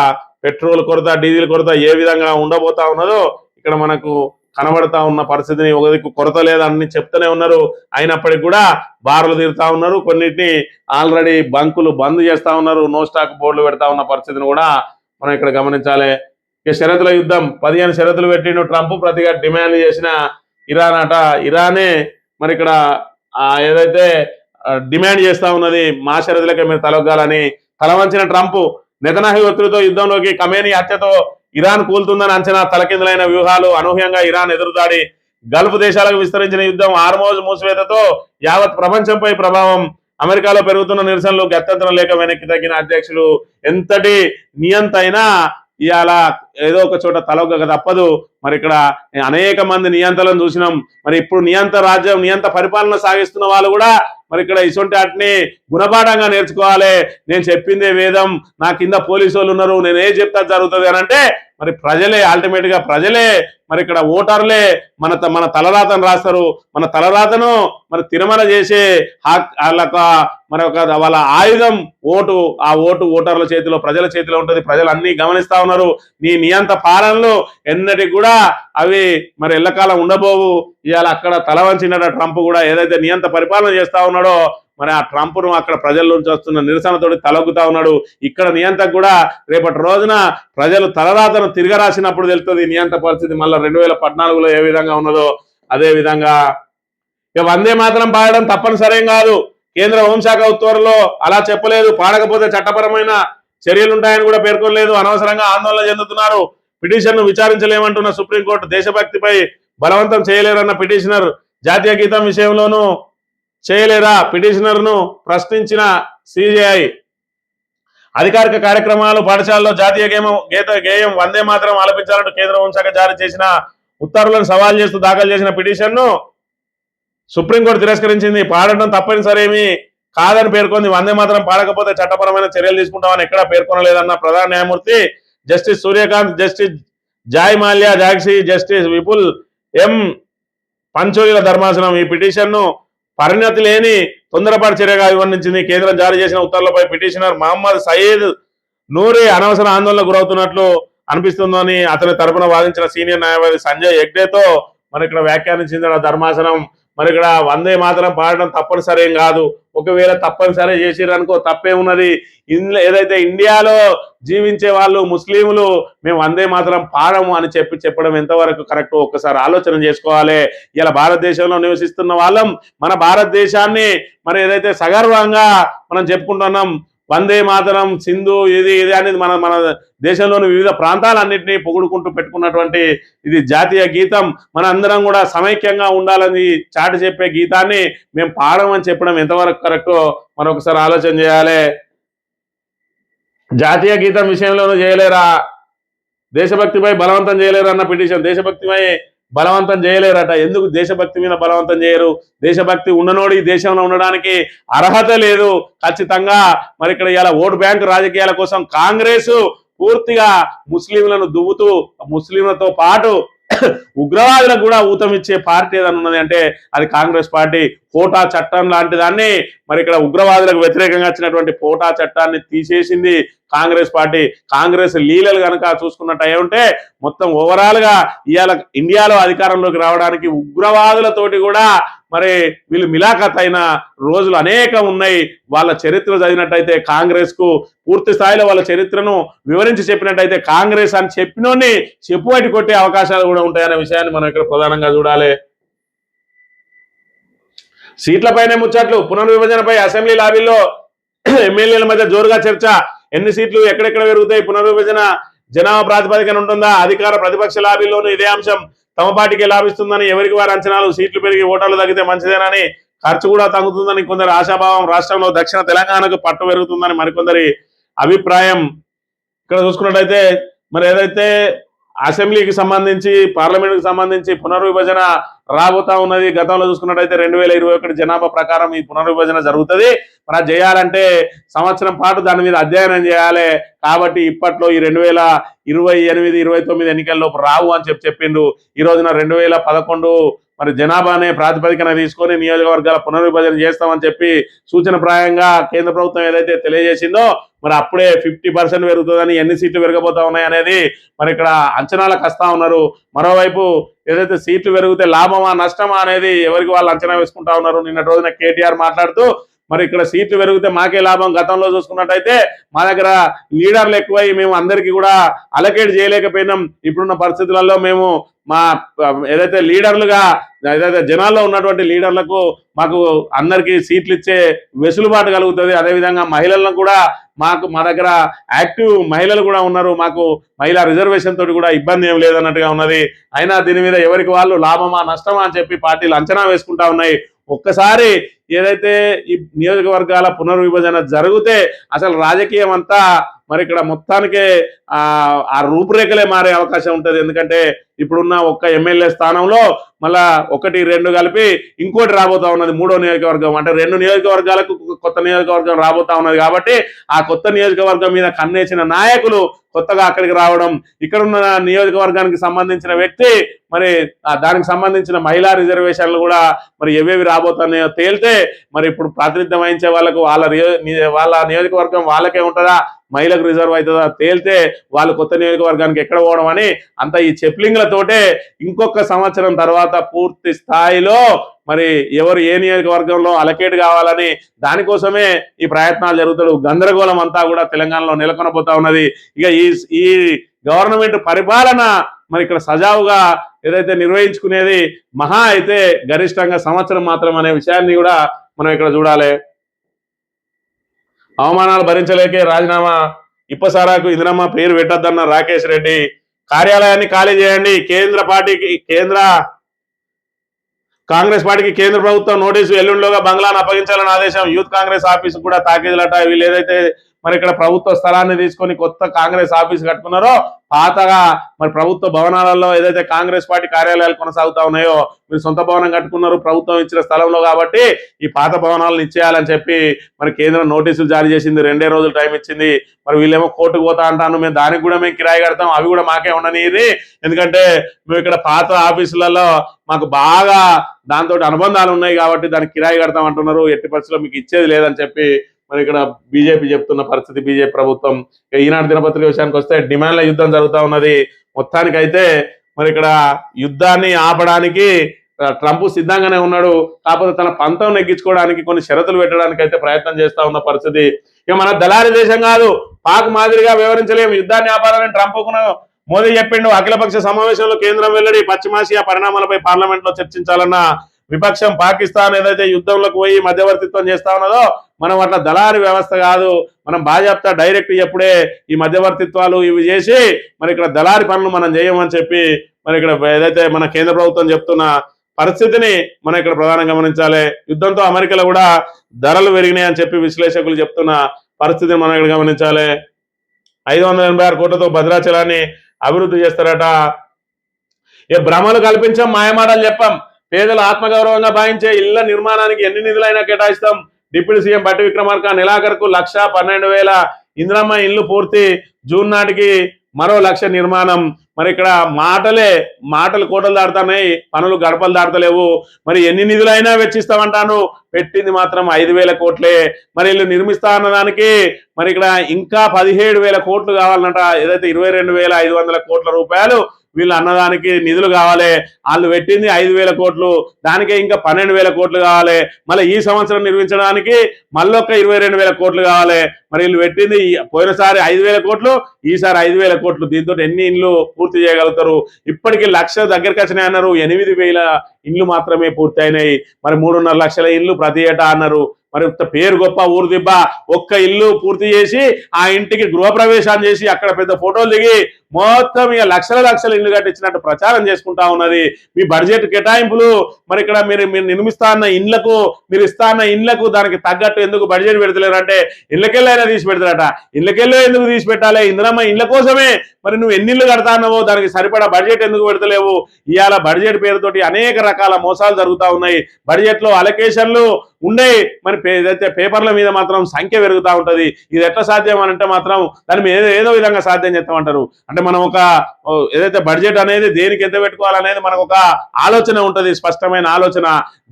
పెట్రోల్ కొరత, డీజిల్ కొరత ఏ విధంగా ఉండబోతా ఉన్నదో ఇక్కడ మనకు కనబడతా ఉన్న పరిస్థితిని, ఒక దిక్కు కొరత లేదని చెప్తూనే ఉన్నారు. అయినప్పటికీ కూడా బార్లు తీరుతా ఉన్నారు. కొన్నిటిని ఆల్రెడీ బంకులు బంద్ చేస్తా ఉన్నారు. నో స్టాక్ బోర్డులు పెడతా ఉన్న పరిస్థితిని కూడా మనం ఇక్కడ గమనించాలి. ఇక షరతుల యుద్ధం, 15 షరతులు పెట్టిండు ట్రంప్. ప్రతిగా డిమాండ్ చేసిన ఇరాన్ అట. ఇరానే మరి ఇక్కడ ఏదైతే డిమాండ్ చేస్తా ఉన్నది మా షరతులకే మీరు తలొగ్గాలని. తలవంచిన ట్రంప్ నెతన్యాహు ఒత్తిడితో యుద్ధంలోకి, ఖమేనీ హత్యతో ఇరాన్ కూలుతుందని అంచనా, తలకిందులైన వ్యూహాలు, అనూహ్యంగా ఇరాన్ ఎదురుదాడి, గల్ఫ్ దేశాలకు విస్తరించిన యుద్ధం, హార్మోజ్ మూసివేతతో యావత్ ప్రపంచంపై ప్రభావం, అమెరికాలో పెరుగుతున్న నిరసనలు, గత్యంతరం లేక వెనక్కి తగ్గిన అధ్యక్షులు. ఎంతటి నియంత అయినా ఇవాళ ఏదో ఒక చోట తలొగ్గక తప్పదు. మరి ఇక్కడ అనేక మంది నియంతలను చూసినాం. మరి ఇప్పుడు నియంత రాజ్యం, నియంత పరిపాలన సాగిస్తున్న వాళ్ళు కూడా మరి ఇక్కడ ఇటువంటి వాటిని గుణపాఠంగా నేర్చుకోవాలి. నేను చెప్పిందే వేదం, నా కింద పోలీసు వాళ్ళు ఉన్నారు, నేను ఏం చెప్తా జరుగుతుంది అని అంటే మరి ప్రజలే, అల్టిమేట్ గా ప్రజలే మరి ఇక్కడ ఓటర్లే మన తలరాతను రాస్తారు. మన తలరాతను మరి తిరుమల చేసే మరి వాళ్ళ ఆయుధం ఓటు. ఆ ఓటు ఓటర్ల చేతిలో, ప్రజల చేతిలో ఉంటుంది. ప్రజలు అన్ని గమనిస్తా ఉన్నారు. నీ నియంత పాలనలు ఎన్నటికి కూడా అవి మరి ఎల్లకాలం ఉండబోవు. ఇవాళ అక్కడ తల వంచిన ట్రంప్ కూడా ఏదైతే నియంత పరిపాలన చేస్తా ఉన్నాడో మరి ఆ ట్రంప్ను అక్కడ ప్రజల నుంచి వస్తున్న నిరసనతోటి తలొగ్గుతా ఉన్నాడు. ఇక్కడ నియంతకు కూడా రేపటి రోజున ప్రజలు తలరాతను తిరగరాసినప్పుడు తెలుస్తుంది నియంత పరిస్థితి మళ్ళీ 2014లో ఏ విధంగా ఉన్నదో అదే విధంగా. ఇక వందే మాతరం పాడడం తప్పనిసరేం కాదు. కేంద్ర హోంశాఖ ఉత్తర్వుల్లో అలా చెప్పలేదు. పాడకపోతే చట్టపరమైన చర్యలుంటాయని కూడా పేర్కొనలేదు. అనవసరంగా ఆందోళన చెందుతున్నారు. పిటిషన్ను విచారించలేమంటున్న సుప్రీంకోర్టు. దేశభక్తిపై బలవంతం చేయలేరన్న పిటిషనర్. జాతీయ గీతం విషయంలోనూ చేయలేరా పిటిషనర్ను ప్రశ్నించిన సిజేఐ. అధికారిక కార్యక్రమాలు, పాఠశాలలో జాతీయ గేయం వందే మాతరం ఆలపించాలంటూ కేంద్ర హోంశాఖ జారీ చేసిన ఉత్తర్వులను సవాల్ చేస్తూ దాఖలు చేసిన పిటిషన్ను సుప్రీంకోర్టు తిరస్కరించింది. పాడటం తప్పనిసరేమీ కాదని పేర్కొంది. వందే మాతరం పాడకపోతే చట్టపరమైన చర్యలు తీసుకుంటామని ఎక్కడా పేర్కొనలేదన్న ప్రధాన న్యాయమూర్తి justice Surya Kant, justice Joymalya Bagchi, justice Vipul M పంచోలీల ధర్మాసనం ఈ పిటిషన్ను పరిణతి లేని తొందరపాటు చర్యగా వివరించింది. కేంద్రం జారీ చేసిన ఉత్తర్వులపై పిటిషనర్ మహమ్మద్ సయీద్ నూరి అనవసర ఆందోళనకు గురవుతున్నట్లు అనిపిస్తుందని అతని తరపున వాదించిన సీనియర్ న్యాయవాది సంజయ్ హెగ్డేతో మరి ఇక్కడ వ్యాఖ్యానించింది ధర్మాసనం. మరి ఇక్కడ వందే మాతరం పాడడం తప్పనిసరేం కాదు. ఒకవేళ తప్పనిసరి చేసిరనుకో తప్పే ఉన్నది. ఏదైతే ఇండియాలో జీవించే వాళ్ళు ముస్లింలు మేము వందే మాతరం పాడము అని చెప్పడం ఎంతవరకు కరెక్ట్ ఒక్కసారి ఆలోచన చేసుకోవాలి. ఇలా భారతదేశంలో నివసిస్తున్న వాళ్ళం మన భారతదేశాన్ని మరి ఏదైతే సగర్వంగా మనం చెప్పుకుంటున్నాం, వందే మాతరం, సింధు ఇది అనేది మన దేశంలోని వివిధ ప్రాంతాలన్నింటినీ పొగుడుకుంటూ పెట్టుకున్నటువంటి ఇది జాతీయ గీతం. మన అందరం కూడా సమైక్యంగా ఉండాలని చాటి చెప్పే గీతాన్ని మేము పాడమని చెప్పడం ఎంతవరకు కరెక్టో మరొకసారి ఆలోచన చేయాలి. జాతీయ గీతం విషయంలోనూ చేయలేరా, దేశభక్తిపై బలవంతం చేయలేరు అన్న పిటిషన్. దేశభక్తిపై బలవంతం చేయలేరట. ఎందుకు దేశభక్తి మీద బలవంతం చేయరు? దేశభక్తి ఉన్ననోడు ఈ దేశంలో ఉండడానికి అర్హత లేదు ఖచ్చితంగా. మరి ఇక్కడ ఇలా ఓటు బ్యాంకు రాజకీయాల కోసం కాంగ్రెస్ పూర్తిగా ముస్లింలను దువ్వుతూ ముస్లింలతో పాటు ఉగ్రవాదులకు కూడా ఊతమిచ్చే పార్టీ ఏదైనా ఉన్నది అంటే అది కాంగ్రెస్ పార్టీ. కోటా చట్టం లాంటి దాన్ని మరి ఇక్కడ ఉగ్రవాదులకు వ్యతిరేకంగా వచ్చినటువంటి కోటా చట్టాన్ని తీసేసింది కాంగ్రెస్ పార్టీ. కాంగ్రెస్ లీలలు కనుక చూసుకున్నట్టు అయి ఉంటే మొత్తం ఓవరాల్ గా ఇవాళ ఇండియాలో అధికారంలోకి రావడానికి ఉగ్రవాదులతోటి కూడా మరి వీళ్ళు మిలాఖత్ అయిన రోజులు అనేకం ఉన్నాయి. వాళ్ళ చరిత్ర చదివినట్టయితే కాంగ్రెస్ కు పూర్తి స్థాయిలో వాళ్ళ చరిత్రను వివరించి చెప్పినట్టయితే కాంగ్రెస్ అని చెప్పినోని చెప్పుబట్టి కొట్టే అవకాశాలు కూడా ఉంటాయనే విషయాన్ని మనం ఇక్కడ ప్రధానంగా చూడాలి. సీట్లపైనే ముచ్చట్లు. పునర్విభజనపై అసెంబ్లీ లాబీల్లో ఎమ్మెల్యేల మధ్య జోరుగా చర్చ. ఎన్ని సీట్లు ఎక్కడెక్కడ పెరుగుతాయి, పునర్విభజన జనాభా ప్రాతిపదికన ఉంటుందా, అధికార ప్రతిపక్ష లాబీల్లోనూ ఇదే అంశం. తమ పార్టీకి లాభిస్తుందని ఎవరికి వారి అంచనాలు. సీట్లు పెరిగి ఓటర్లు తగ్గితే మంచిదేనని, ఖర్చు కూడా తగ్గుతుందని కొందరు ఆశాభావం. రాష్ట్రంలో దక్షిణ తెలంగాణకు పట్టు పెరుగుతుందని మరికొందరి అభిప్రాయం. ఇక్కడ చూసుకున్నట్టయితే మరి ఏదైతే అసెంబ్లీకి సంబంధించి పార్లమెంట్కి సంబంధించి పునర్విభజన రాబోతా ఉన్నది. గతంలో చూసుకున్నట్టయితే 2021 జనాభా ప్రకారం ఈ పునర్విభజన జరుగుతుంది. మరి చేయాలంటే సంవత్సరం పాటు దాని మీద అధ్యయనం చేయాలి. కాబట్టి ఇప్పట్లో ఈ 2028, 29 ఎన్నికల్లోపు రావు అని చెప్పిండు. ఈ రోజున 2011 మరి జనాభానే ప్రాతిపదికన తీసుకొని నియోజకవర్గాల పునర్విభజన చేస్తామని చెప్పి సూచనప్రాయంగా కేంద్ర ప్రభుత్వం ఏదైతే తెలియజేసిందో మరి అప్పుడే 50% పెరుగుతుందని, ఎన్ని సీట్లు పెరగబోతా ఉన్నాయి అనేది మరి ఇక్కడ అంచనాలకు వస్తా ఉన్నారు. మరోవైపు ఏదైతే సీట్లు పెరిగితే లాభమా నష్టమా అనేది ఎవరికి వాళ్ళు అంచనా వేసుకుంటా ఉన్నారు. నిన్నటి రోజున కేటీఆర్ మాట్లాడుతూ మరి ఇక్కడ సీట్లు పెరిగితే మాకే లాభం. గతంలో చూసుకున్నట్టయితే మా దగ్గర లీడర్లు ఎక్కువై మేము అందరికీ కూడా అలకేట్ చేయలేకపోయినాం. ఇప్పుడున్న పరిస్థితులలో మేము మా ఏదైతే లీడర్లుగా ఏదైతే జనాల్లో ఉన్నటువంటి లీడర్లకు మాకు అందరికీ సీట్లు ఇచ్చే వెసులుబాటు కలుగుతుంది. అదేవిధంగా మహిళలను కూడా మా దగ్గర యాక్టివ్ మహిళలు కూడా ఉన్నారు, మాకు మహిళా రిజర్వేషన్ తోటి కూడా ఇబ్బంది ఏం లేదన్నట్టుగా ఉన్నది. అయినా దీని మీద ఎవరికి వాళ్ళు లాభమా నష్టమా అని చెప్పి పార్టీలు అంచనా వేసుకుంటా ఉన్నాయి. ఒక్కసారి ఏదైతే ఈ నియోజకవర్గాల పునర్విభజన జరిగితే అసలు రాజకీయం అంతా మరి ఇక్కడ మొత్తానికే ఆ రూపురేఖలే మారే అవకాశం ఉంటుంది. ఎందుకంటే ఇప్పుడున్న ఒక్క ఎమ్మెల్యే స్థానంలో మళ్ళా 1, 2 కలిపి ఇంకోటి రాబోతా ఉన్నది, 3వ నియోజకవర్గం. అంటే 2 నియోజకవర్గాలకు కొత్త నియోజకవర్గం రాబోతా ఉన్నది. కాబట్టి ఆ కొత్త నియోజకవర్గం మీద కన్నేసిన నాయకులు కొత్తగా అక్కడికి రావడం, ఇక్కడ ఉన్న నియోజకవర్గానికి సంబంధించిన వ్యక్తి మరి దానికి సంబంధించిన మహిళా రిజర్వేషన్లు కూడా మరి ఏవేవి రాబోతున్నాయో తేలితే మరి ఇప్పుడు ప్రాతినిధ్యం వహించే వాళ్ళకు వాళ్ళ నియోజకవర్గం వాళ్ళకే ఉంటుందా, మహిళకు రిజర్వ్ అవుతుందా తేలితే వాళ్ళు కొత్త నియోజకవర్గానికి ఎక్కడ పోవడం అని అంత ఈ చెప్లింగ్లతోటే ఇంకొక సంవత్సరం తర్వాత పూర్తి స్థాయిలో మరి ఎవరు ఏ నియోజకవర్గంలో అలకేట్ కావాలని దానికోసమే ఈ ప్రయత్నాలు జరుగుతాడు. గందరగోళం అంతా కూడా తెలంగాణలో నెలకొనబోతా ఉన్నది. ఇక ఈ గవర్నమెంట్ పరిపాలన మరి ఇక్కడ సజావుగా ఏదైతే నిర్వహించుకునేది మహా అయితే గరిష్టంగా సంవత్సరం మాత్రం అనే విషయాన్ని కూడా మనం ఇక్కడ చూడాలి. అవమానాలు భరించలేకే రాజీనామా. ఇప్పసారాకు ఇందిరమ్మ పేరు పెట్టద్దన్న రాకేష్ రెడ్డి. కార్యాలయాన్ని ఖాళీ చేయండి. కాంగ్రెస్ పార్టీకి కేంద్ర ప్రభుత్వం నోటీసు. ఎల్లుండిలోగా బంగ్లాను అప్పగించాలని ఆదేశం. యూత్ కాంగ్రెస్ ఆఫీసు కూడా తాకీదులట. వీళ్ళు ఏదైతే మరి ఇక్కడ ప్రభుత్వ స్థలాన్ని తీసుకొని కొత్త కాంగ్రెస్ ఆఫీస్ కట్టుకున్నారో పాతగా మరి ప్రభుత్వ భవనాలలో ఏదైతే కాంగ్రెస్ పార్టీ కార్యాలయాలు కొనసాగుతా ఉన్నాయో మీరు సొంత భవనం కట్టుకున్నారు ప్రభుత్వం ఇచ్చిన స్థలంలో, కాబట్టి ఈ పాత భవనాలను ఇచ్చేయాలని చెప్పి మరి కేంద్రం నోటీసులు జారీ చేసింది. 2 రోజులు టైం ఇచ్చింది. మరి వీళ్ళేమో కోర్టుకు పోతా అంటాను, మేము దానికి కూడా మేము కిరాయి కడతాం, అవి కూడా మాకే ఉండనిది, ఎందుకంటే మేము ఇక్కడ పాత ఆఫీసులలో మాకు బాగా దాంతో అనుబంధాలు ఉన్నాయి కాబట్టి దానికి కిరాయి కడతాం అంటున్నారు. ఎట్టి పరిస్థితుల్లో మీకు ఇచ్చేది లేదని చెప్పి మరి ఇక్కడ బీజేపీ చెప్తున్న పరిస్థితి. బీజేపీ ప్రభుత్వం ఈనాడు దినపత్రిక విషయానికి వస్తే డిమాండ్ల యుద్ధం జరుగుతూ ఉన్నది. మొత్తానికైతే మరి ఇక్కడ యుద్ధాన్ని ఆపడానికి ట్రంప్ సిద్ధంగానే ఉన్నాడు. కాకపోతే తన పంతం నెగ్గించుకోవడానికి కొన్ని షరతులు పెట్టడానికి అయితే ప్రయత్నం చేస్తా ఉన్న పరిస్థితి. ఇక మన దళారీ దేశం కాదు, పాక్ మాదిరిగా వ్యవహరించలేము, యుద్ధాన్ని ఆపాలని ట్రంప్కు మోదీ చెప్పిండు. అఖిలపక్ష సమావేశంలో కేంద్రం వెల్లడి. పశ్చిమాసియా పరిణామాలపై పార్లమెంట్ లో చర్చించాలన్న విపక్షం. పాకిస్తాన్ ఏదైతే యుద్ధంలోకి పోయి మధ్యవర్తిత్వం చేస్తా ఉన్నదో మనం అట్లా దళారీ వ్యవస్థ కాదు, మనం బాజాప్తా డైరెక్ట్ ఎప్పుడే ఈ మధ్యవర్తిత్వాలు ఇవి చేసి మరి ఇక్కడ దళారీ పనులు మనం చేయమని చెప్పి మరి ఇక్కడ ఏదైతే మన కేంద్ర ప్రభుత్వం చెప్తున్న పరిస్థితిని మనం ఇక్కడ ప్రధానంగా గమనించాలి. యుద్ధంతో అమెరికాలో కూడా ధరలు పెరిగినాయని చెప్పి విశ్లేషకులు చెప్తున్న పరిస్థితిని మనం ఇక్కడ గమనించాలి. 586 కోట్లతో భద్రాచలాన్ని అభివృద్ధి చేస్తారట. భ్రమలు కల్పించాం, మాయమాటలు చెప్పాం, పేదలు ఆత్మగౌరవంగా భావించే ఇళ్ల నిర్మాణానికి ఎన్ని నిధులైనా కేటాయిస్తాం. డిప్యూటీ సీఎం బట్టి విక్రమార్క. నెలాఖరుకు 1,12,000 ఇందిరమ్మ ఇళ్లు పూర్తి. జూన్ నాటికి మరో 1,00,000 నిర్మాణం. మరి ఇక్కడ మాటలు కోటలు దాడుతున్నాయి, పనులు గడపలు దాడతలేవు. మరి ఎన్ని నిధులైనా వెచ్చిస్తామంటాను, పెట్టింది మాత్రం 5,000 కోట్లే. మరి వీళ్ళు నిర్మిస్తా అన్నదానికి మరి ఇక్కడ ఇంకా 17,000 కోట్లు కావాలన్నట. ఏదైతే 22,500 కోట్ల రూపాయలు వీళ్ళు అన్నదానికి నిధులు కావాలి. వాళ్ళు పెట్టింది 5,000 కోట్లు, దానికే ఇంకా 12,000 కోట్లు కావాలి. మళ్ళీ ఈ సంవత్సరం నిర్మించడానికి మళ్ళొక్క 22,000 కోట్లు కావాలి. మరి వీళ్ళు పెట్టింది పోయినసారి 5,000 కోట్లు, ఈసారి 5,000 కోట్లు. దీంతో ఎన్ని ఇండ్లు పూర్తి చేయగలుగుతారు? ఇప్పటికీ 1,00,000 దగ్గరికి వచ్చినాయి అన్నారు, 8,000 ఇండ్లు మాత్రమే పూర్తి అయినాయి. మరి 3.5 లక్షల ఇండ్లు ప్రతి ఏటా అన్నారు. మరి పేరు గొప్ప ఊరు దిబ్బ, ఒక్క ఇల్లు పూర్తి చేసి ఆ ఇంటికి గృహప్రవేశాన్ని చేసి అక్కడ పెద్ద ఫోటోలు దిగి మొత్తం ఇక లక్షల ఇల్లు కట్టించినట్టు ప్రచారం చేసుకుంటా ఉన్నది. మీ బడ్జెట్ కేటాయింపులు మరి ఇక్కడ మీరు నిర్మిస్తా అన్న ఇండ్లకు, మీరు ఇస్తా అన్న ఇండ్లకు దానికి తగ్గట్టు ఎందుకు బడ్జెట్ పెడతలేరు అంటే ఇళ్ళకెళ్ళైనా తీసి పెడతారట. ఇళ్ళకెళ్ళే ఎందుకు తీసి పెట్టాలి? ఇందిరమ్మ ఇండ్ల కోసమే. మరి నువ్వు ఎన్ని ఇళ్ళు కడతా అన్నావో దానికి సరిపడా బడ్జెట్ ఎందుకు పెడతలేవు? ఇవాళ బడ్జెట్ పేరుతోటి అనేక రకాల మోసాలు జరుగుతూ ఉన్నాయి. బడ్జెట్ లో అలొకేషన్లు ఉన్నాయి, మరి ఏదైతే పేపర్ల మీద మాత్రం సంఖ్య పెరుగుతూ ఉంటది. ఇది ఎట్లా సాధ్యం అని అంటే మాత్రం దాని మీద ఏదో విధంగా సాధ్యం చేస్తామంటారు. అంటే మనం ఒక ఏదైతే బడ్జెట్ అనేది దేనికి ఎంత పెట్టుకోవాలనేది మనకు ఒక ఆలోచన ఉంటది, స్పష్టమైన ఆలోచన.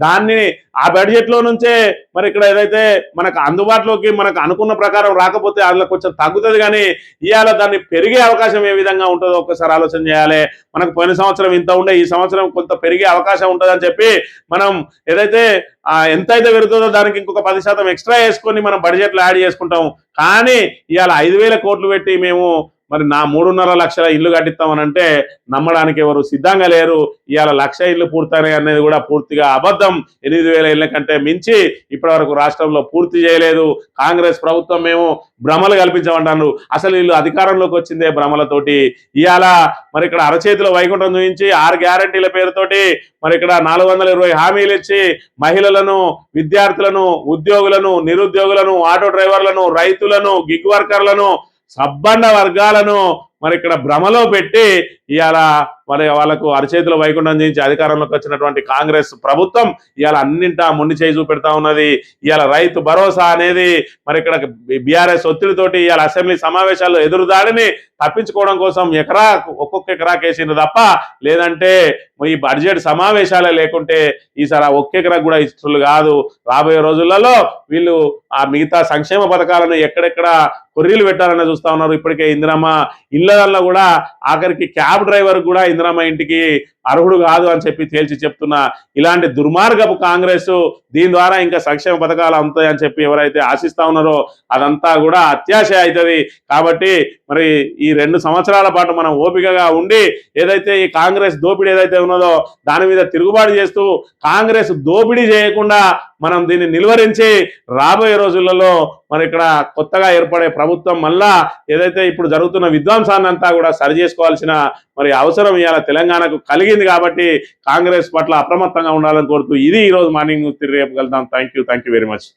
దాన్ని ఆ బడ్జెట్ లో నుంచే మరి ఇక్కడ ఏదైతే మనకు అందుబాటులోకి మనకు అనుకున్న ప్రకారం రాకపోతే అందులో కొంచెం తగ్గుతుంది. కానీ ఇవాళ దాన్ని పెరిగే అవకాశం ఏ విధంగా ఉంటుందో ఒక్కసారి ఆలోచన చేయాలి. మనకు పోయిన సంవత్సరం ఇంత ఉండే, ఈ సంవత్సరం కొంత పెరిగే అవకాశం ఉంటుందని చెప్పి మనం ఏదైతే ఎంతైతే పెరుగుతుందో దానికి ఇంకొక 10% ఎక్స్ట్రా వేసుకొని మనం బడ్జెట్లో యాడ్ చేసుకుంటాం. కానీ ఇవాళ 5,000 కోట్లు పెట్టి మేము మరి 3.5 లక్షల ఇల్లు కట్టిస్తామని అంటే నమ్మడానికి ఎవరు సిద్ధంగా లేరు. ఇవాళ 1,00,000 ఇల్లు పూర్తయినాయి అనేది కూడా పూర్తిగా అబద్ధం. 8,000 ఇళ్ల కంటే మించి ఇప్పటి వరకు రాష్ట్రంలో పూర్తి చేయలేదు. కాంగ్రెస్ ప్రభుత్వం మేము భ్రమలు కల్పించమంటారు. అసలు వీళ్ళు అధికారంలోకి వచ్చిందే భ్రమలతోటి. ఇవాళ మరి ఇక్కడ అరచేతిలో వైకుంఠం చూపించి 6 గ్యారంటీల పేరుతోటి మరి ఇక్కడ 420 హామీలు ఇచ్చి మహిళలను, విద్యార్థులను, ఉద్యోగులను, నిరుద్యోగులను, ఆటో డ్రైవర్లను, రైతులను, గిగ్ వర్కర్లను, సబ్బండ వర్గాలను మరి ఇక్కడ భ్రమలో పెట్టి ఇవాళ మరి వాళ్ళకు అరచేతిలో వైకుంఠం చేయించి అధికారంలోకి వచ్చినటువంటి కాంగ్రెస్ ప్రభుత్వం ఇవాళ అన్నింటా మొండి చేయి చూపెడతా ఉన్నది. ఇవాళ రైతు భరోసా అనేది మరి ఇక్కడ బీఆర్ఎస్ ఒత్తిడితోటి ఇవాళ అసెంబ్లీ సమావేశాల్లో ఎదురుదాడిని తప్పించుకోవడం కోసం ఒక్కొక్క ఎకరాకు వేసింది తప్ప, లేదంటే ఈ బడ్జెట్ సమావేశాలే లేకుంటే ఈసారి ఒక్క ఎకరాకు కూడా ఇష్టలు కాదు. రాబోయే రోజులలో వీళ్ళు ఆ మిగతా సంక్షేమ పథకాలను ఎక్కడెక్కడ కొర్రీలు పెట్టాలని చూస్తా ఉన్నారు. ఇప్పటికే ఇందిరమ్మ ఇళ్లలో కూడా ఆఖరికి క్యాబ్ డ్రైవర్ కూడా ఇందిరమ్మ ఇంటికి అర్హుడు కాదు అని చెప్పి తేల్చి చెప్తున్నా. ఇలాంటి దుర్మార్గపు కాంగ్రెస్ దీని ద్వారా ఇంకా సంక్షేమ పథకాలు అందుతాయని చెప్పి ఎవరైతే ఆశిస్తా ఉన్నారో అదంతా కూడా అత్యాశ అవుతుంది. కాబట్టి మరి ఈ 2 సంవత్సరాల పాటు మనం ఓపికగా ఉండి ఏదైతే ఈ కాంగ్రెస్ దోపిడీ ఏదైతే ఉన్నదో దాని మీద తిరుగుబాటు చేస్తూ కాంగ్రెస్ దోపిడీ చేయకుండా మనం దీన్ని నిలువరించి రాబోయే రోజులలో మరి ఇక్కడ కొత్తగా ఏర్పడే ప్రభుత్వం మళ్ళా ఏదైతే ఇప్పుడు జరుగుతున్న విధ్వంసాన్ని అంతా కూడా సరి చేసుకోవాల్సిన మరి అవసరం ఇవాళ తెలంగాణకు కలిగింది. కాబట్టి కాంగ్రెస్ పట్ల అప్రమత్తంగా ఉండాలని కోరుతూ ఇది ఈరోజు మార్నింగ్ న్యూస్. రేపు కలుద్దాం. Thank you very much.